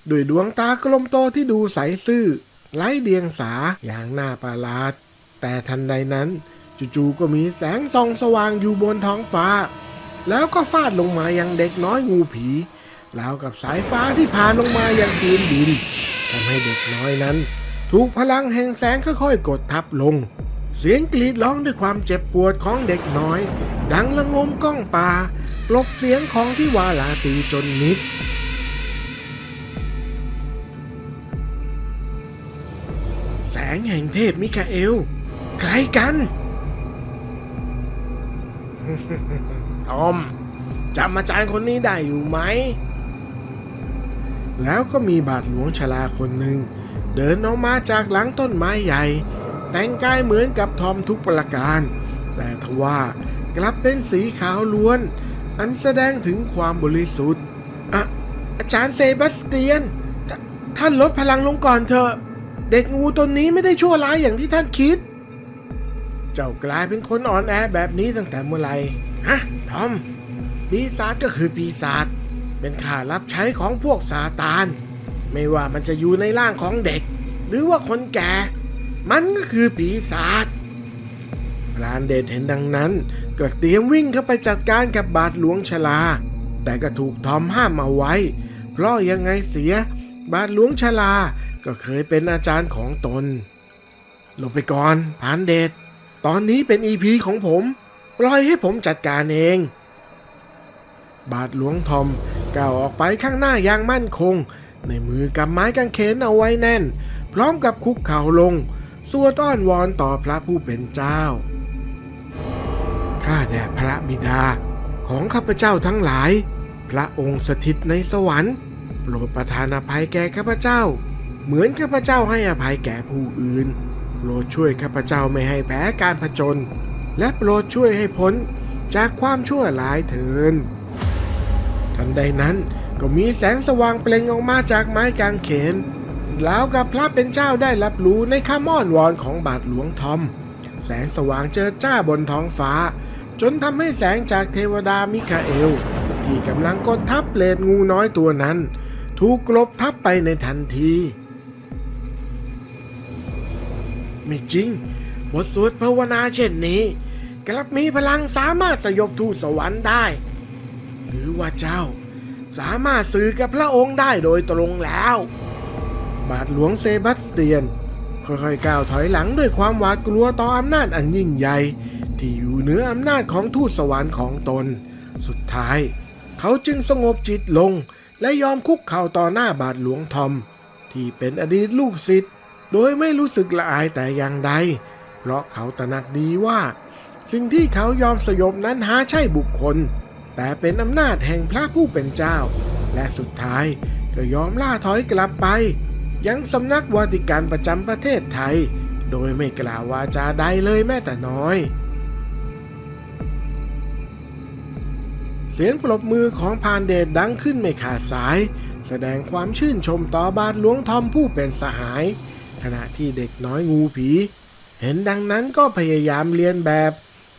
ด้วยดวงตากลมโตที่ดูใสซื่อไร้เดียงสาอย่างน่าประหลาดแต่ทันใดนั้นจู่ๆก็มีแสงส่องสว่างอยู่บนท้องฟ้าแล้วก็ฟาดลงมายังเด็กน้อยงูผีราวกับสายฟ้าที่ผ่านลงมายังพื้นดินทำให้เด็กน้อยนั้นถูกพลังแห่งแสงค่อยๆกดทับลงเสียงกรีดร้องด้วยความเจ็บปวดของเด็กน้อยดังระงมก้องป่ากลบเสียงของที่วาลาตีจนมิด งแห่งเทพมิคาเอลใครกัน ทอมจำอาจารย์คนนี้ได้อยู่ไหม แล้วก็มีบาทหลวงชราคนหนึ่งเดินออกมาจากหลังต้นไม้ใหญ่แต่งกายเหมือนกับทอมทุกประการแต่ทว่ากลับเป็นสีขาวล้วนอันแสดงถึงความบริสุทธิ์อาจารย์เซบาสเตียนท่านลดพลังลงก่อนเถอะเด็กงูตนนี้ไม่ได้ชั่วร้ายอย่างที่ท่านคิดเจ้ากลายเป็นคนอ่อนแอแบบนี้ตั้งแต่เมื่อไหร่ฮะทอมปีศาจก็คือปีศาจเป็นข้ารับใช้ของพวกซาตานไม่ว่ามันจะอยู่ในร่างของเด็กหรือว่าคนแก่มันก็คือปีศาจพรานเดชเห็นดังนั้นก็เตรียมวิ่งเข้าไปจัดการกับบาทหลวงชราแต่ก็ถูกทอมห้ามเอาไว้เพราะยังไงเสียบาทหลวงชราก็เคยเป็นอาจารย์ของตนลงไปก่อนพรานเดชตอนนี้เป็นอีพีของผมปล่อยให้ผมจัดการเองบาทหลวงทอมก้าวออกไปข้างหน้าอย่างมั่นคงในมือกำไม้กางเขนเอาไว้แน่นพร้อมกับคุกเข่าลงสวดอ้อนวอนต่อพระผู้เป็นเจ้าข้าแด่พระบิดาของข้าพเจ้าทั้งหลายพระองค์สถิตในสวรรค์โปรดประทานอภัยแก่ข้าพเจ้าเหมือนข้าพเจ้าให้อภัยแก่ผู้อื่นโปรดช่วยข้าพเจ้าไม่ให้แพ้การผจญและโปรดช่วยให้พ้นจากความชั่วร้ายเถิดทันใดนั้นก็มีแสงสว่างเปล่งออกมาจากไม้กางเขนแล้วกับพระเป็นเจ้าได้รับรู้ในคำอ้อนวอนของบาทหลวงทอมแสงสว่างเจิดจ้าบนท้องฟ้าจนทำให้แสงจากเทวดามิคาเอลที่กำลังกดทับเปรตงูน้อยตัวนั้นถูกกลบทับไปในทันทีไม่จริงบทสวดภาวนาเช่นนี้กลับมีพลังสามารถสยบทูตสวรรค์ได้หรือว่าเจ้าสามารถสื่อกับพระองค์ได้โดยตรงแล้วบาทหลวงเซบาสเตียนค่อยๆก้าวถอยหลังด้วยความหวาดกลัวต่ออำนาจอันยิ่งใหญ่ที่อยู่เหนืออำนาจของทูตสวรรค์ของตนสุดท้ายเขาจึงสงบจิตลงและยอมคุกเข่าต่อหน้าบาทหลวงทอมที่เป็นอดีตลูกศิษย์โดยไม่รู้สึกละอายแต่อย่างใดเพราะเขาตระหนักดีว่าสิ่งที่เขายอมสยบนั้นหาใช่บุคคลแต่เป็นอำนาจแห่งพระผู้เป็นเจ้าและสุดท้ายก็ยอมล่าถอยกลับไปยังสำนักวาติกันประจำประเทศไทยโดยไม่กล่าววาจาใดเลยแม้แต่น้อยเสียงปรบมือของพรานเดชดังขึ้นไม่ขาดสายแสดงความชื่นชมต่อบาทหลวงทอมผู้เป็นสหายขณะที่เด็กน้อยงูผีเห็นดังนั้นก็พยายามเลียนแบบ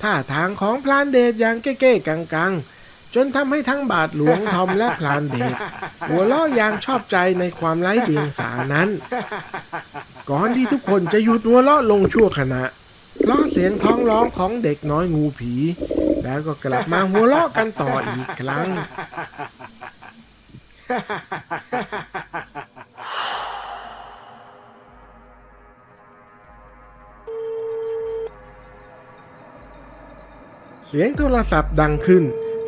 ท่าทางของพรานเดชอย่างเก้ๆกังๆจนทำให้ทั้งบาทหลวงทอมและพรานเดชหัวเราะอย่างชอบใจในความไร้เดียงสานั้นก่อนที่ทุกคนจะหยุดหัวเราะลงชั่วขณะเพราะเสียงท้องร้องของเด็กน้อยงูผีแล้วก็กลับมาหัวเราะกันต่ออีกครั้งเสียงโทรศัพท์ดังขึ้น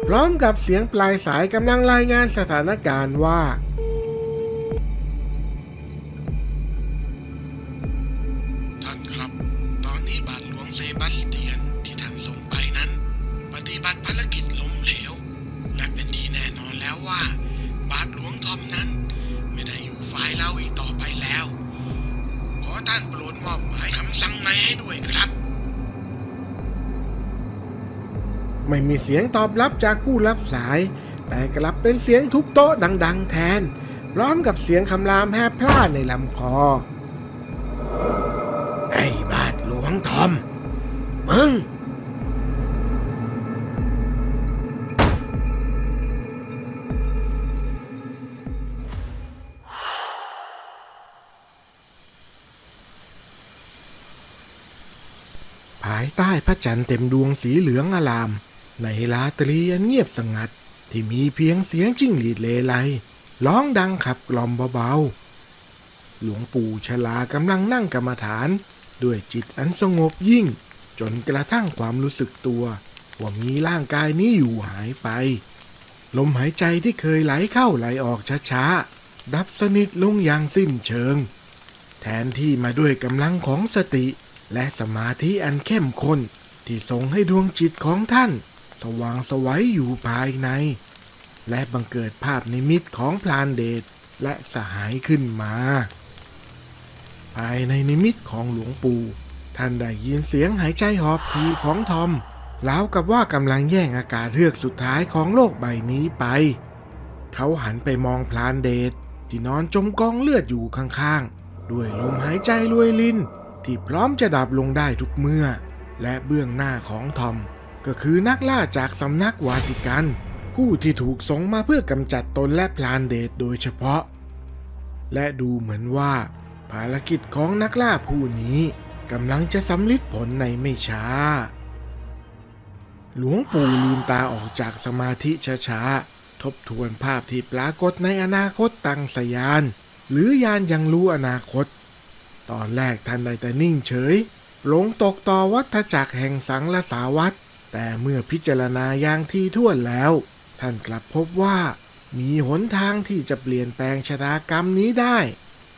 พร้อมกับเสียงปลายสายกำลังรายงานสถานการณ์ว่าท่านครับตอนนี้บาทหลวงเซบาสเตียนที่ท่านส่งไปนั้นปฏิบัติภารกิจล้มเหลวและเป็นที่แน่นอนแล้วว่าบาทหลวงทอมนั้นไม่ได้อยู่ฝ่ายเราอีกต่อไปแล้วขอท่านโปรดมอบหมายคำสั่งในให้ด้วยครับไม่มีเสียงตอบรับจากผู้รับสายแต่กลับเป็นเสียงทุบโต๊ะดังๆแทนพร้อมกับเสียงคำรามแผ่พล่านในลำคอไอ้บาทหลวงทอมมึงภายใต้พระจันทร์เต็มดวงสีเหลืองอลามในราตรีอันเงียบสงัดที่มีเพียงเสียงจิ้งหรีดเลไลร้องดังขับกล่อมเบาๆหลวงปู่ชรากำลังนั่งกรรมฐานด้วยจิตอันสงบยิ่งจนกระทั่งความรู้สึกตัวว่ามีร่างกายนี้อยู่หายไปลมหายใจที่เคยไหลเข้าไหลออกช้าๆดับสนิทลงอย่างสิ้นเชิงแถ ทนที่มาด้วยกำลังของสติและสมาธิอันเข้มข้นที่ส่งให้ดวงจิตของท่านสว่างไสวอยู่ภายในและบังเกิดภาพนิมิตของพรานเดชและสหายขึ้นมาภายในนิมิตของหลวงปู่ท่านได้ยินเสียงหายใจหอบทีของทอมราวกับว่ากำลังแย่งอากาศเฮือกสุดท้ายของโลกใบนี้ไปเขาหันไปมองพรานเดชที่นอนจมกองเลือดอยู่ข้างๆด้วยลมหายใจรวยลินที่พร้อมจะดับลงได้ทุกเมื่อและเบื้องหน้าของทอมก็คือนักล่าจากสำนักวาติกันผู้ที่ถูกส่งมาเพื่อกำจัดตนและพรานเดชโดยเฉพาะและดูเหมือนว่าภารกิจของนักล่าผู้นี้กำลังจะสำลิดผลในไม่ช้าหลวงปู่ลืมตาออกจากสมาธิช้าๆทบทวนภาพที่ปรากฏในอนาคตตังสยานหรือยานยังรู้อนาคตตอนแรกท่านได้แต่นิ่งเฉยหลงตกต่อวัฏจักรแห่งสังสารวัฏแต่เมื่อพิจารณาอย่างที่ถ้วนแล้วท่านกลับพบว่ามีหนทางที่จะเปลี่ยนแปลงชะตากรรมนี้ได้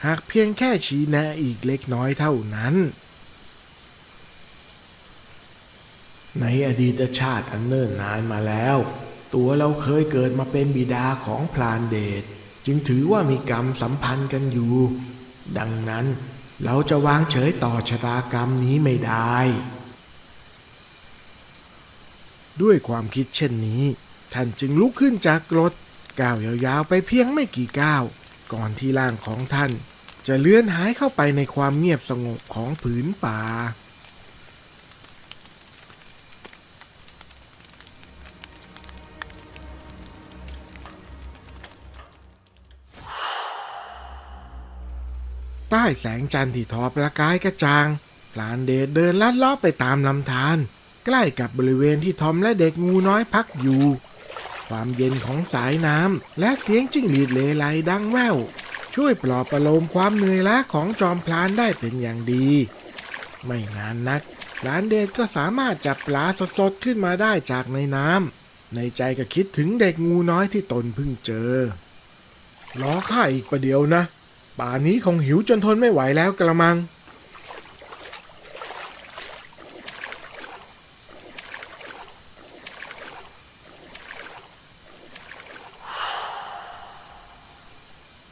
หากเพียงแค่ชี้แนะอีกเล็กน้อยเท่านั้นในอดีตชาติอันเนิ่นนานมาแล้วตัวเราเคยเกิดมาเป็นบิดาของพรานเดชจึงถือว่ามีกรรมสัมพันธ์กันอยู่ดังนั้นเราจะวางเฉยต่อชะตากรรมนี้ไม่ได้ด้วยความคิดเช่นนี้ท่านจึงลุกขึ้นจากกรดก้าวยาวๆไปเพียงไม่กี่ก้าวก่อนที่ร่างของท่านจะเลื่อนหายเข้าไปในความเงียบสงบของผืนป่าใต้แสงจันทร์ที่ทอประกายกระจ่างพรานเดชเดินลัดเลาะไปตามลำธารใกล้กับบริเวณที่ทอมและเด็กงูน้อยพักอยู่ความเย็นของสายน้ำและเสียงจิ้งหรีดเลไลดังแว่วช่วยปลอบประโลมความเหนื่อยล้าของจอมพลานได้เป็นอย่างดีไม่นานนักพรานเดชก็สามารถจับปลาสดๆขึ้นมาได้จากในน้ำในใจก็คิดถึงเด็กงูน้อยที่ตนเพิ่งเจอรอข้าอีกประเดี๋ยวนะป่านนี้คงหิวจนทนไม่ไหวแล้วกระมัง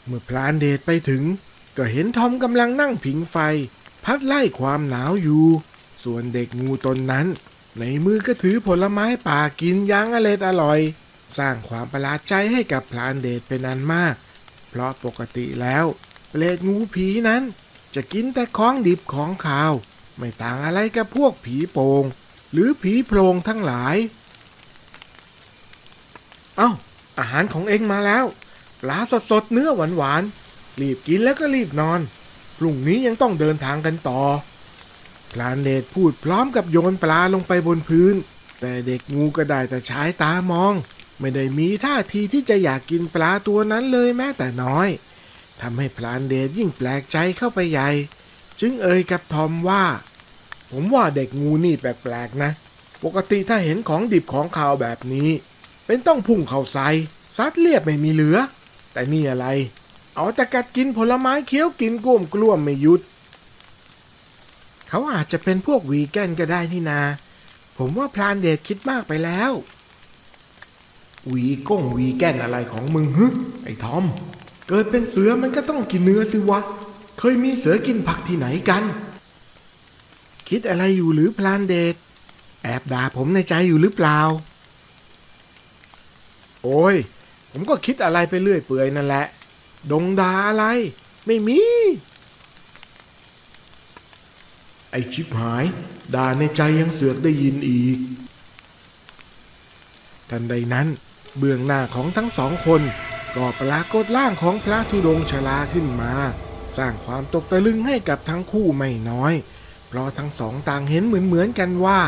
เมื่อพรานเดชไปถึงก็เห็นทอมกำลังนั่งผิงไฟพัดไล่ความหนาวอยู่ส่วนเด็กงูตนนั้นในมือก็ถือผลไม้ป่ากินอย่างอร่อยสร้างความประหลาดใจให้กับพรานเดชเป็นอันมากเพราะปกติแล้วเปรตงูผีนั้นจะกินแต่ของดิบของขาวไม่ต่างอะไรกับพวกผีโป่งหรือผีโพรงทั้งหลายเอ้าอาหารของเอ็งมาแล้วปลาสดๆเนื้อหวานๆรีบกินแล้วก็รีบนอนพรุ่งนี้ยังต้องเดินทางกันต่อพรานเดชพูดพร้อมกับโยนปลาลงไปบนพื้นแต่เด็กงูก็ได้แต่ใช้ตามองไม่ได้มีท่าทีที่จะอยากกินปลาตัวนั้นเลยแม้แต่น้อยทำให้พรานเดชยิ่งแปลกใจเข้าไปใหญ่จึงเอ่ยกับทอมว่าผมว่าเด็กงูนี่แปลกๆนะปกติถ้าเห็นของดิบของขาวแบบนี้เป็นต้องพุ่งเข้าใส่ซัดเรียบไม่มีเหลือแต่นี่อะไรเอาแต่กัดกินผลไม้เคี้ยวกินกล้วมไม่หยุดเขาอาจจะเป็นพวกวีแกนก็ได้นี่นาผมว่าพรานเดชคิดมากไปแล้ววีแกนอะไรของมึงฮึไอ้ทอมเกิดเป็นเสือมันก็ต้องกินเนื้อสิวะเคยมีเสือกินผักที่ไหนกันคิดอะไรอยู่หรือพรานเดชแอบด่าผมในใจอยู่หรือเปล่าโอ้ยผมก็คิดอะไรไปเรื่อยเปื่อยนั่นแหละดงด่าอะไรไม่มีไอ้ชิบหายด่าในใจยังเสือกได้ยินอีกทันใดนั้นเบื้องหน้าของทั้งสองคนก็ปรากฏร่างของพระธุดงค์ชราขึ้นมาสร้างความตกตะลึงให้กับทั้งคู่ไม่น้อยเพราะทั้งสองต่างเห็นเหมือนกันว่า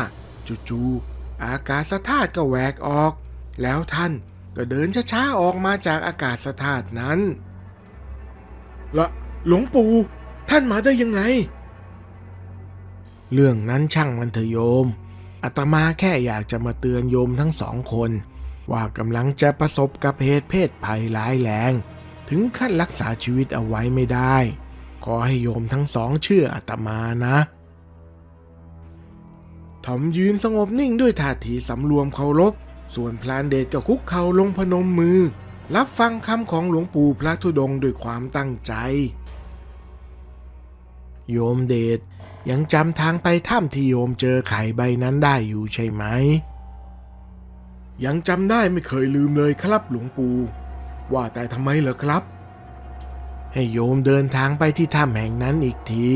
จู่ๆอากาศธาตุก็แหวกออกแล้วท่านก็เดินช้าๆออกมาจากอากาศธาตุนั้นละหลวงปู่ท่านมาได้ยังไงเรื่องนั้นช่างมันเถอะโยมอาตมาแค่อยากจะมาเตือนโยมทั้งสองคนว่ากำลังจะประสบกับเหตุเพศภัยร้ายแรงถึงขั้นรักษาชีวิตเอาไว้ไม่ได้ ขอให้โยมทั้งสองเชื่ออาตมานะทอมยืนสงบนิ่งด้วยท่าทีสำรวมเคารพส่วนพลานเดชก็คุกเข่าลงพนมมือรับฟังคำของหลวงปู่พระธุดงค์ด้วยความตั้งใจโยมเดชยังจำทางไปถ้ำที่โยมเจอไข่ใบนั้นได้อยู่ใช่ไหมยังจำได้ไม่เคยลืมเลยครับหลวงปู่ว่าแต่ทำไมเหรอครับให้โยมเดินทางไปที่ถ้ำแห่งนั้นอีกที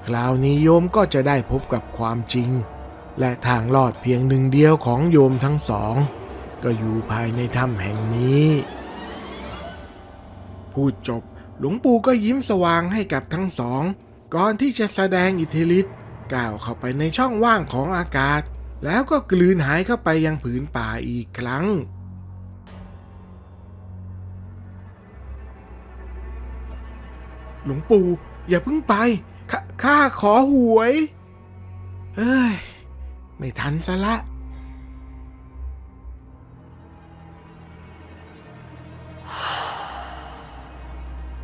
คราวนี้โยมก็จะได้พบกับความจริงและทางรอดเพียงหนึ่งเดียวของโยมทั้งสองก็อยู่ภายในถ้ำแห่งนี้พูดจบหลวงปู่ก็ยิ้มสว่างให้กับทั้งสองก่อนที่จะแสดงอิทธิฤทธิ์ก้าวเข้าไปในช่องว่างของอากาศแล้วก็กลืนหายเข้าไปยังผืนป่าอีกครั้งหลวงปู่อย่าเพิ่งไปข้าขอหวยเฮ้ยไม่ทันซะละ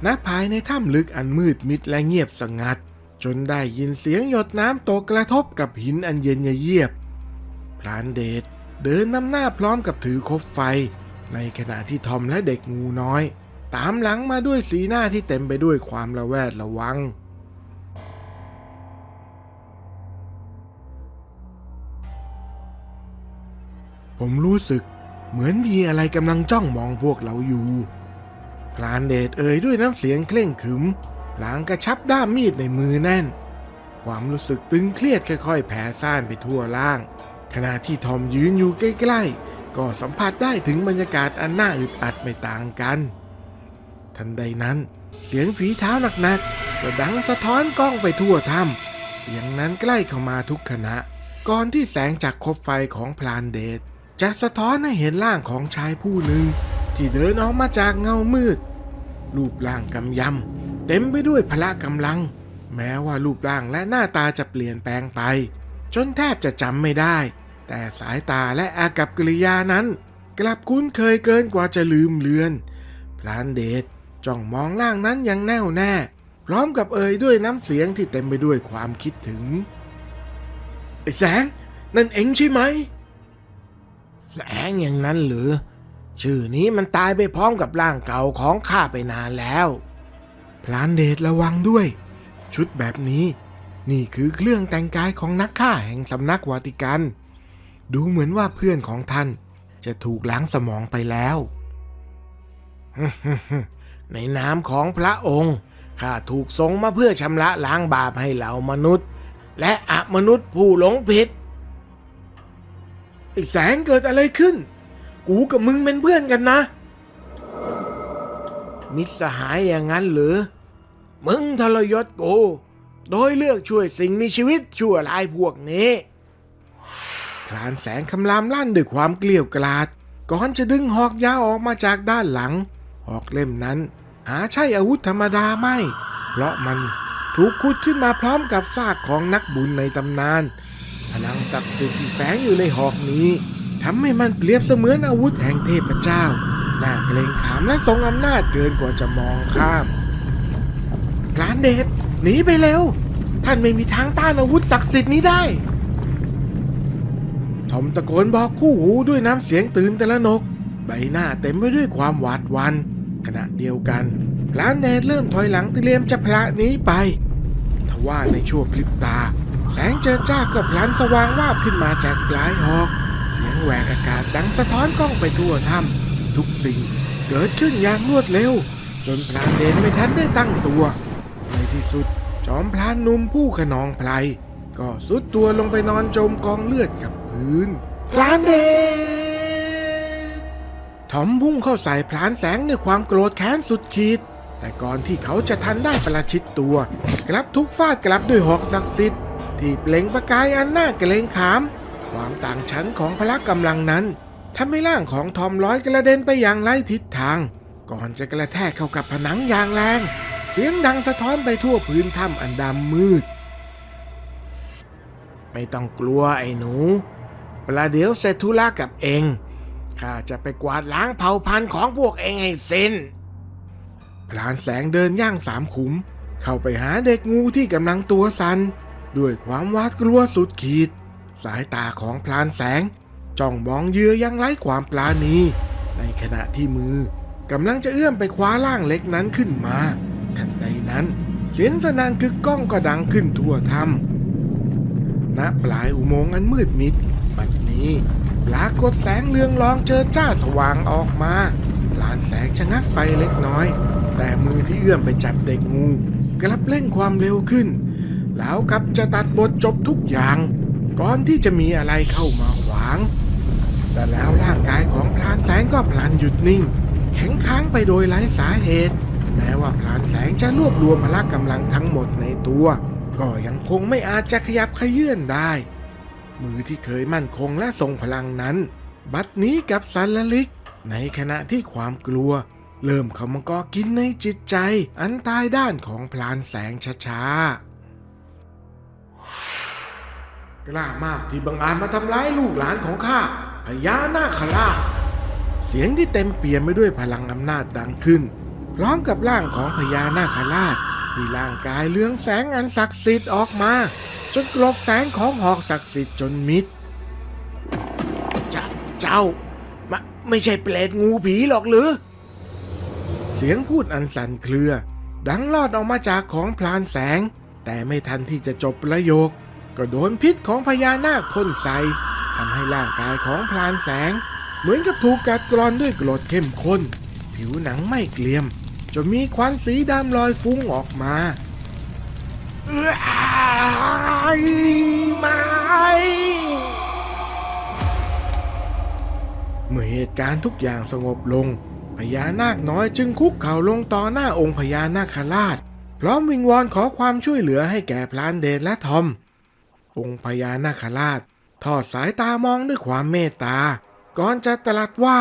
ณภายในถ้ำลึกอันมืดมิดและเงียบสงัดจนได้ยินเสียงหยดน้ำตกกระทบกับหินอันเย็นเยียบพรานเดชเดินนำหน้าพร้อมกับถือคบไฟในขณะที่ทอมและเด็กงูน้อยตามหลังมาด้วยสีหน้าที่เต็มไปด้วยความระแวดระวังผมรู้สึกเหมือนมีอะไรกำลังจ้องมองพวกเราอยู่พรานเดชเอ่ยด้วยน้ำเสียงเคร่งขรึมพลางกระชับด้ามมีดในมือแน่นความรู้สึกตึงเครียดค่อยๆแผ่ซ่านไปทั่วร่างขณะที่ทอมยืนอยู่ใกล้ๆก็สัมผัสได้ถึงบรรยากาศอันน่าอึดอัดไม่ต่างกันทันใดนั้นเสียงฝีเท้าหนักๆก็ดังสะท้อนก้องไปทั่วถ้ำเสียงนั้นใกล้เข้ามาทุกขณะก่อนที่แสงจากคบไฟของพรานเดชจะสะท้อนให้เห็นร่างของชายผู้หนึ่งที่เดินออกมาจากเงามืดรูปร่างกำยำเต็มไปด้วยพละกำลังแม้ว่ารูปร่างและหน้าตาจะเปลี่ยนแปลงไปจนแทบจะจำไม่ได้แต่สายตาและอากัปกิริยานั้นกลับคุ้นเคยเกินกว่าจะลืมเลือนพรานเดชจ้องมองร่างนั้นอย่างแน่วแน่พร้อมกับเอ่ยด้วยน้ำเสียงที่เต็มไปด้วยความคิดถึงไอ้แสงนั่นเอ็งใช่ไหมแสงอย่างนั้นหรือชื่อนี้มันตายไปพร้อมกับร่างเก่าของข้าไปนานแล้วพรานเดชระวังด้วยชุดแบบนี้นี่คือเครื่องแต่งกายของนักฆ่าแห่งสำนักวาติกันดูเหมือนว่าเพื่อนของท่านจะถูกล้างสมองไปแล้ว ในนามของพระองค์ข้าถูกส่งมาเพื่อชำระล้างบาปให้เหล่ามนุษย์และอมนุษย์ผู้หลงผิดไอ้แสงเกิดอะไรขึ้นกูกับมึงเป็นเพื่อนกันนะมิตรสหายอย่างนั้นหรือมึงทรยศกูโดยเลือกช่วยสิ่งมีชีวิตชั่วร้ายพวกนี้พรานแสงคำรามลั่นด้วยความเกลียวกราดก่อนจะดึงหอกยาวออกมาจากด้านหลังหอกเล่มนั้นหาใช่อาวุธธรรมดาไม่เพราะมันถูกขุดขึ้นมาพร้อมกับซากของนักบุญในตำนานพลังศักดิ์สิทธิ์ที่แฝงอยู่ในหอกนี้ทำให้มันเปรียบเสมือนอาวุธแห่งเทพเจ้าน่าเกรงขามและทรงอำนาจเกินกว่าจะมองข้ามพรานเดชหนีไปเร็วท่านไม่มีทางต้านอาวุธศักดิ์สิทธิ์นี้ได้ทอมตะโกนบอกคู่หูด้วยน้ำเสียงตื่นตระหนกใบหน้าเต็มไปด้วยความหวาดหวั่นขณะเดียวกันพรานเดชเริ่มถอยหลังเตรียมจะพละหนีไปทว่าในชั่วพริบตาแสงเจิดจ้าก็พลันสว่างวาบขึ้นมาจากปลายหอกเสียงแหวกอากาศดังสะท้อนก้องไปทั่วถ้ำทุกสิ่งเกิดขึ้นอย่างรวดเร็วจนพรานเดชไม่ทันได้ตั้งตัวในที่สุดจอมพรานหนุ่มผู้ขนองไพรก็สุดตัวลงไปนอนจมกองเลือดกับพื้นพรานเดชทอมพุ่งเข้าใส่พรานแสงด้วยความโกรธแค้นสุดขีดแต่ก่อนที่เขาจะทันได้ประชิดตัวกลับทุกฟาดกลับด้วยหอกศักดิ์สิทธิ์ที่เปล่งประกายอันน่าเกรงขามความต่างชั้นของพละกำลังนั้นทำให้ร่างของทอมลอยกระเด็นไปอย่างไร้ทิศทางก่อนจะกระแทกเข้ากับผนังอย่างแรงเสียงดังสะท้อนไปทั่วพื้นถ้ำอันดำมืดไม่ต้องกลัวไอ้หนูประเดี๋ยวเสร็จธุระกับเองข้าจะไปกวาดล้างเผ่าพันธุ์ของพวกเองให้สิ้นพรานแสงเดินย่างสามขุม เข้าไปหาเด็กงูที่กำลังตัวสั่นด้วยความหวาดกลัวสุดขีดสายตาของพลานแสงจ้องมองเหยื่ออยังไร้ความปราณีในขณะที่มือกำลังจะเอื้อมไปคว้าร่างเล็กนั้นขึ้นมาทันใดนั้นเสียงสนั่นกึกก้องก็ดังขึ้นทั่วถ้ำณปลายอุโมงค์อันมืดมิดบัดนี้ปรากฏแสงเรืองรองเจิดจ้าสว่างออกมาพลานแสงชะงักไปเล็กน้อยแต่มือที่เอื้อมไปจับเด็กงูกลับเร่งความเร็วขึ้นแล้วกับจะตัดบทจบทุกอย่างก่อนที่จะมีอะไรเข้ามาขวางแต่แล้วร่างกายของพลานแสงก็พลันหยุดนิ่งแข็งค้างไปโดยไร้สาเหตุแม้ว่าพลานแสงจะรวบรวมพละกำลังทั้งหมดในตัวก็ยังคงไม่อาจจะขยับเขยื่อนได้มือที่เคยมั่นคงและทรงพลังนั้นบัดนี้กับสันละลิกในขณะที่ความกลัวเริ่มเข้ามาก่อกินในจิตใจอันตายด้านของพลานแสงช้าๆกล้ามากที่บังอาจมาทำร้ายลูกหลานของข้าพญานาคราชเสียงที่เต็มเปี่ยมไปด้วยพลังอำนาจดังขึ้นพร้อมกับร่างของพญานาคราชที่ร่างกายเรืองแสงอันศักดิ์สิทธิ์ออกมาจนกลบแสงของหอกศักดิ์สิทธิ์จนมิดเจ้าไม่ใช่เปรตงูผีหรอกหรือเสียงพูดอันสั่นเครือดังลอดออกมาจากของพลานแสงแต่ไม่ทันที่จะจบประโยคก็โดนพิษของพญานาคพ่นใส่ทำให้ร่างกายของพลานแสงเหมือนกับถูกกัดกร่อนด้วยกรดเข้มข้นผิวหนังไม่เกรียมจนมีควันสีดำลอยฟุ้งออกมาไม่เมื่อเหตุการณ์ทุกอย่างสงบลงพญานาคน้อยจึงคุกเข่าลงต่อหน้าองค์พญานาคราชพร้อมวิงวอนขอความช่วยเหลือให้แก่พลานเดชและทอมองค์พญานาคราชทอดสายตามองด้วยความเมตตาก่อนจะตรัสว่า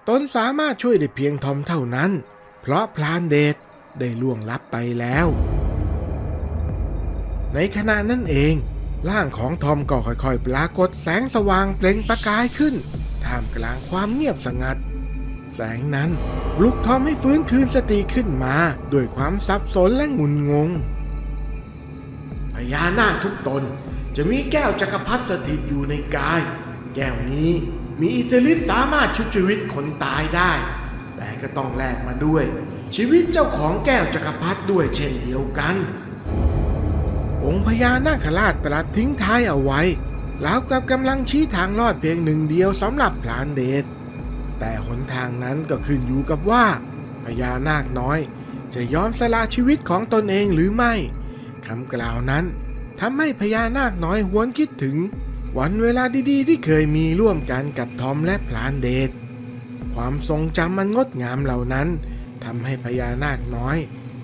ตนสามารถช่วยได้เพียงทอมเท่านั้นเพราะพลานเดชได้ล่วงลับไปแล้วในขณะนั้นเองร่างของทอมก็ค่อยๆปรากฏแสงสว่างเปล่งประกายขึ้นท่ามกลางความเงียบสงัดแสงนั้นปลุกทอมให้ฟื้นคืนสติขึ้นมาด้วยความสับสนและงุนงงพญานาคทุกตนจะมีแก้วจักรพรรดิสถิตอยู่ในกายแก้วนี้มีอิทธิฤทธิ์สามารถชุบชีวิตคนตายได้แต่ก็ต้องแลกมาด้วยชีวิตเจ้าของแก้วจักรพรรดิด้วยเช่นเดียวกันองค์พญานาคราชตรัสทิ้งท้ายเอาไว้แล้วกับกำลังชี้ทางรอดเพียงหนึ่งเดียวสำหรับพลานเดชแต่หนทางนั้นก็ขึ้นอยู่กับว่าพญานาคน้อยจะยอมสละชีวิตของตนเองหรือไม่คำกล่าวนั้นทำให้พญานาคน้อยหวนคิดถึงวันเวลาดีๆที่เคยมีร่วมกันกับทอมและพลานเดชความทรงจำมันงดงามเหล่านั้นทำให้พญานาคน้อย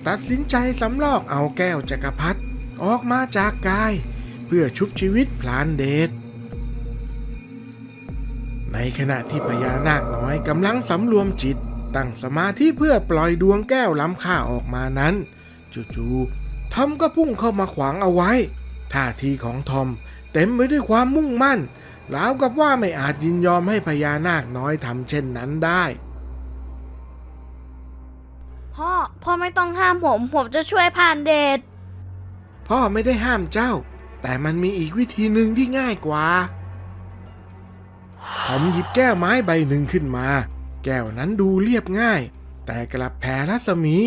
ตัดสินใจสำรอกเอาแก้วจักรพรรดิออกมาจากกายเพื่อชุบชีวิตพลานเดชในขณะที่พญานาคน้อยกำลังสำรวมจิตตั้งสมาธิเพื่อปล่อยดวงแก้วล้ำค่าออกมานั้นจู่ๆทอมก็พุ่งเข้ามาขวางเอาไว้ท่าทีของทอมเต็มไปด้วยความมุ่งมั่นราวกับว่าไม่อาจยินยอมให้พญานาคน้อยทำเช่นนั้นได้พ่อไม่ต้องห้ามผมจะช่วยพลานเดชพ่อไม่ได้ห้ามเจ้าแต่มันมีอีกวิธีหนึ่งที่ง่ายกว่าทอมหยิบแก้วไม้ใบหนึ่งขึ้นมาแก้วนั้นดูเรียบง่ายแต่กลับแผ่รัศมี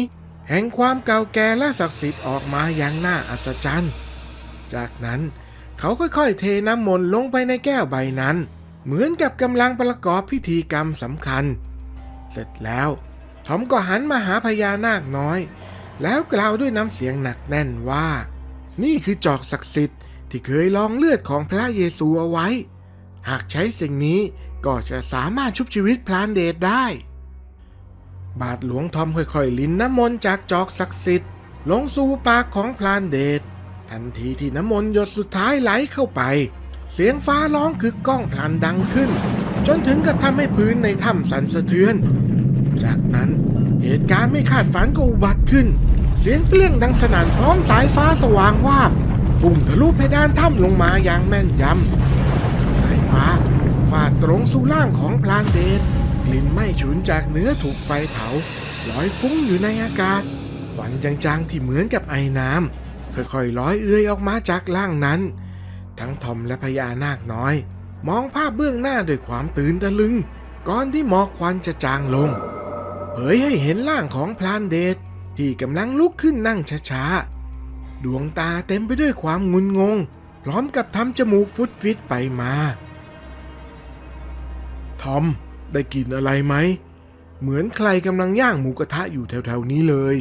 แห่งความเก่าแก่และศักดิ์สิทธิ์ออกมาอย่างน่าอัศจรรย์จากนั้นเขาค่อยๆเทน้ำมนต์ลงไปในแก้วใบนั้นเหมือนกับกำลังประกอบพิธีกรรมสำคัญเสร็จแล้วทอมก็หันมาหาพญานาคน้อยแล้วกล่าวด้วยน้ำเสียงหนักแน่นว่านี่คือจอกศักดิ์สิทธิ์ที่เคยลองเลือดของพระเยซูเอาไว้หากใช้สิ่งนี้ก็จะสามารถชุบชีวิตพลานเดชได้บาทหลวงทอมค่อยๆลิ้นน้ำมนต์จากจอกศักดิ์สิทธิ์ลงสู่ปากของพลานเดชทันทีที่น้ำมนต์หยดสุดท้ายไหลเข้าไปเสียงฟ้าร้องกึกก้องพลันดังขึ้นจนถึงกับทำให้พื้นในถ้ำสั่นสะเทือนจากนั้นเหตุการณ์ไม่คาดฝันก็อุบัติขึ้นเสียงเปรี้ยงดังสนั่นพร้อมสายฟ้าสว่างวาบพุ่งทะลุเพดานถ้ำลงมาอย่างแม่นยำสายฟ้าฟาดตรงสู่ร่างของพลานเดชกลิ่นไหม้ฉุนจากเนื้อถูกไฟเผาลอยฟุ้งอยู่ในอากาศ ควันจางๆที่เหมือนกับไอน้ำค่อยๆลอยเอื้อยออกมาจากร่างนั้นทั้งทอมและพญานาคน้อยมองภาพเบื้องหน้าด้วยความตื่นตะลึงก่อนที่หมอกควันจะจางลงเผยให้เห็นร่างของพลานเดชที่กำลังลุกขึ้นนั่งช้าๆดวงตาเต็มไปด้วยความงุนงงพร้อมกับทำจมูกฟุดฟิตไปมาทอมได้กลิ่นอะไรไหมเหมือนใครกำลังย่างหมูกระทะอยู่แถวๆนี้เลย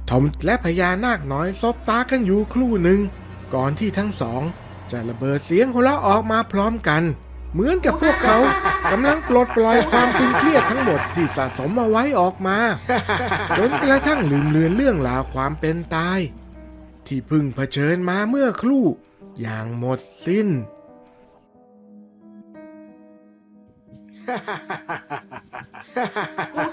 ทอมและพญานาคน้อยซบตากันอยู่ครู่หนึ่งก่อนที่ทั้งสองจะระเบิดเสียงหัวเราะออกมาพร้อมกันเหมือนกับพวกเขากำลังปลดปล่อยความตึงเครียดทั้งหมดที่สะสมเอาไว้ออกมาจนกระทั่งลืมเลือนเรื่องราวความเป็นตายที่เพิ่งเผชิญมาเมื่อครู่อย่างหมดสิ้น โอ้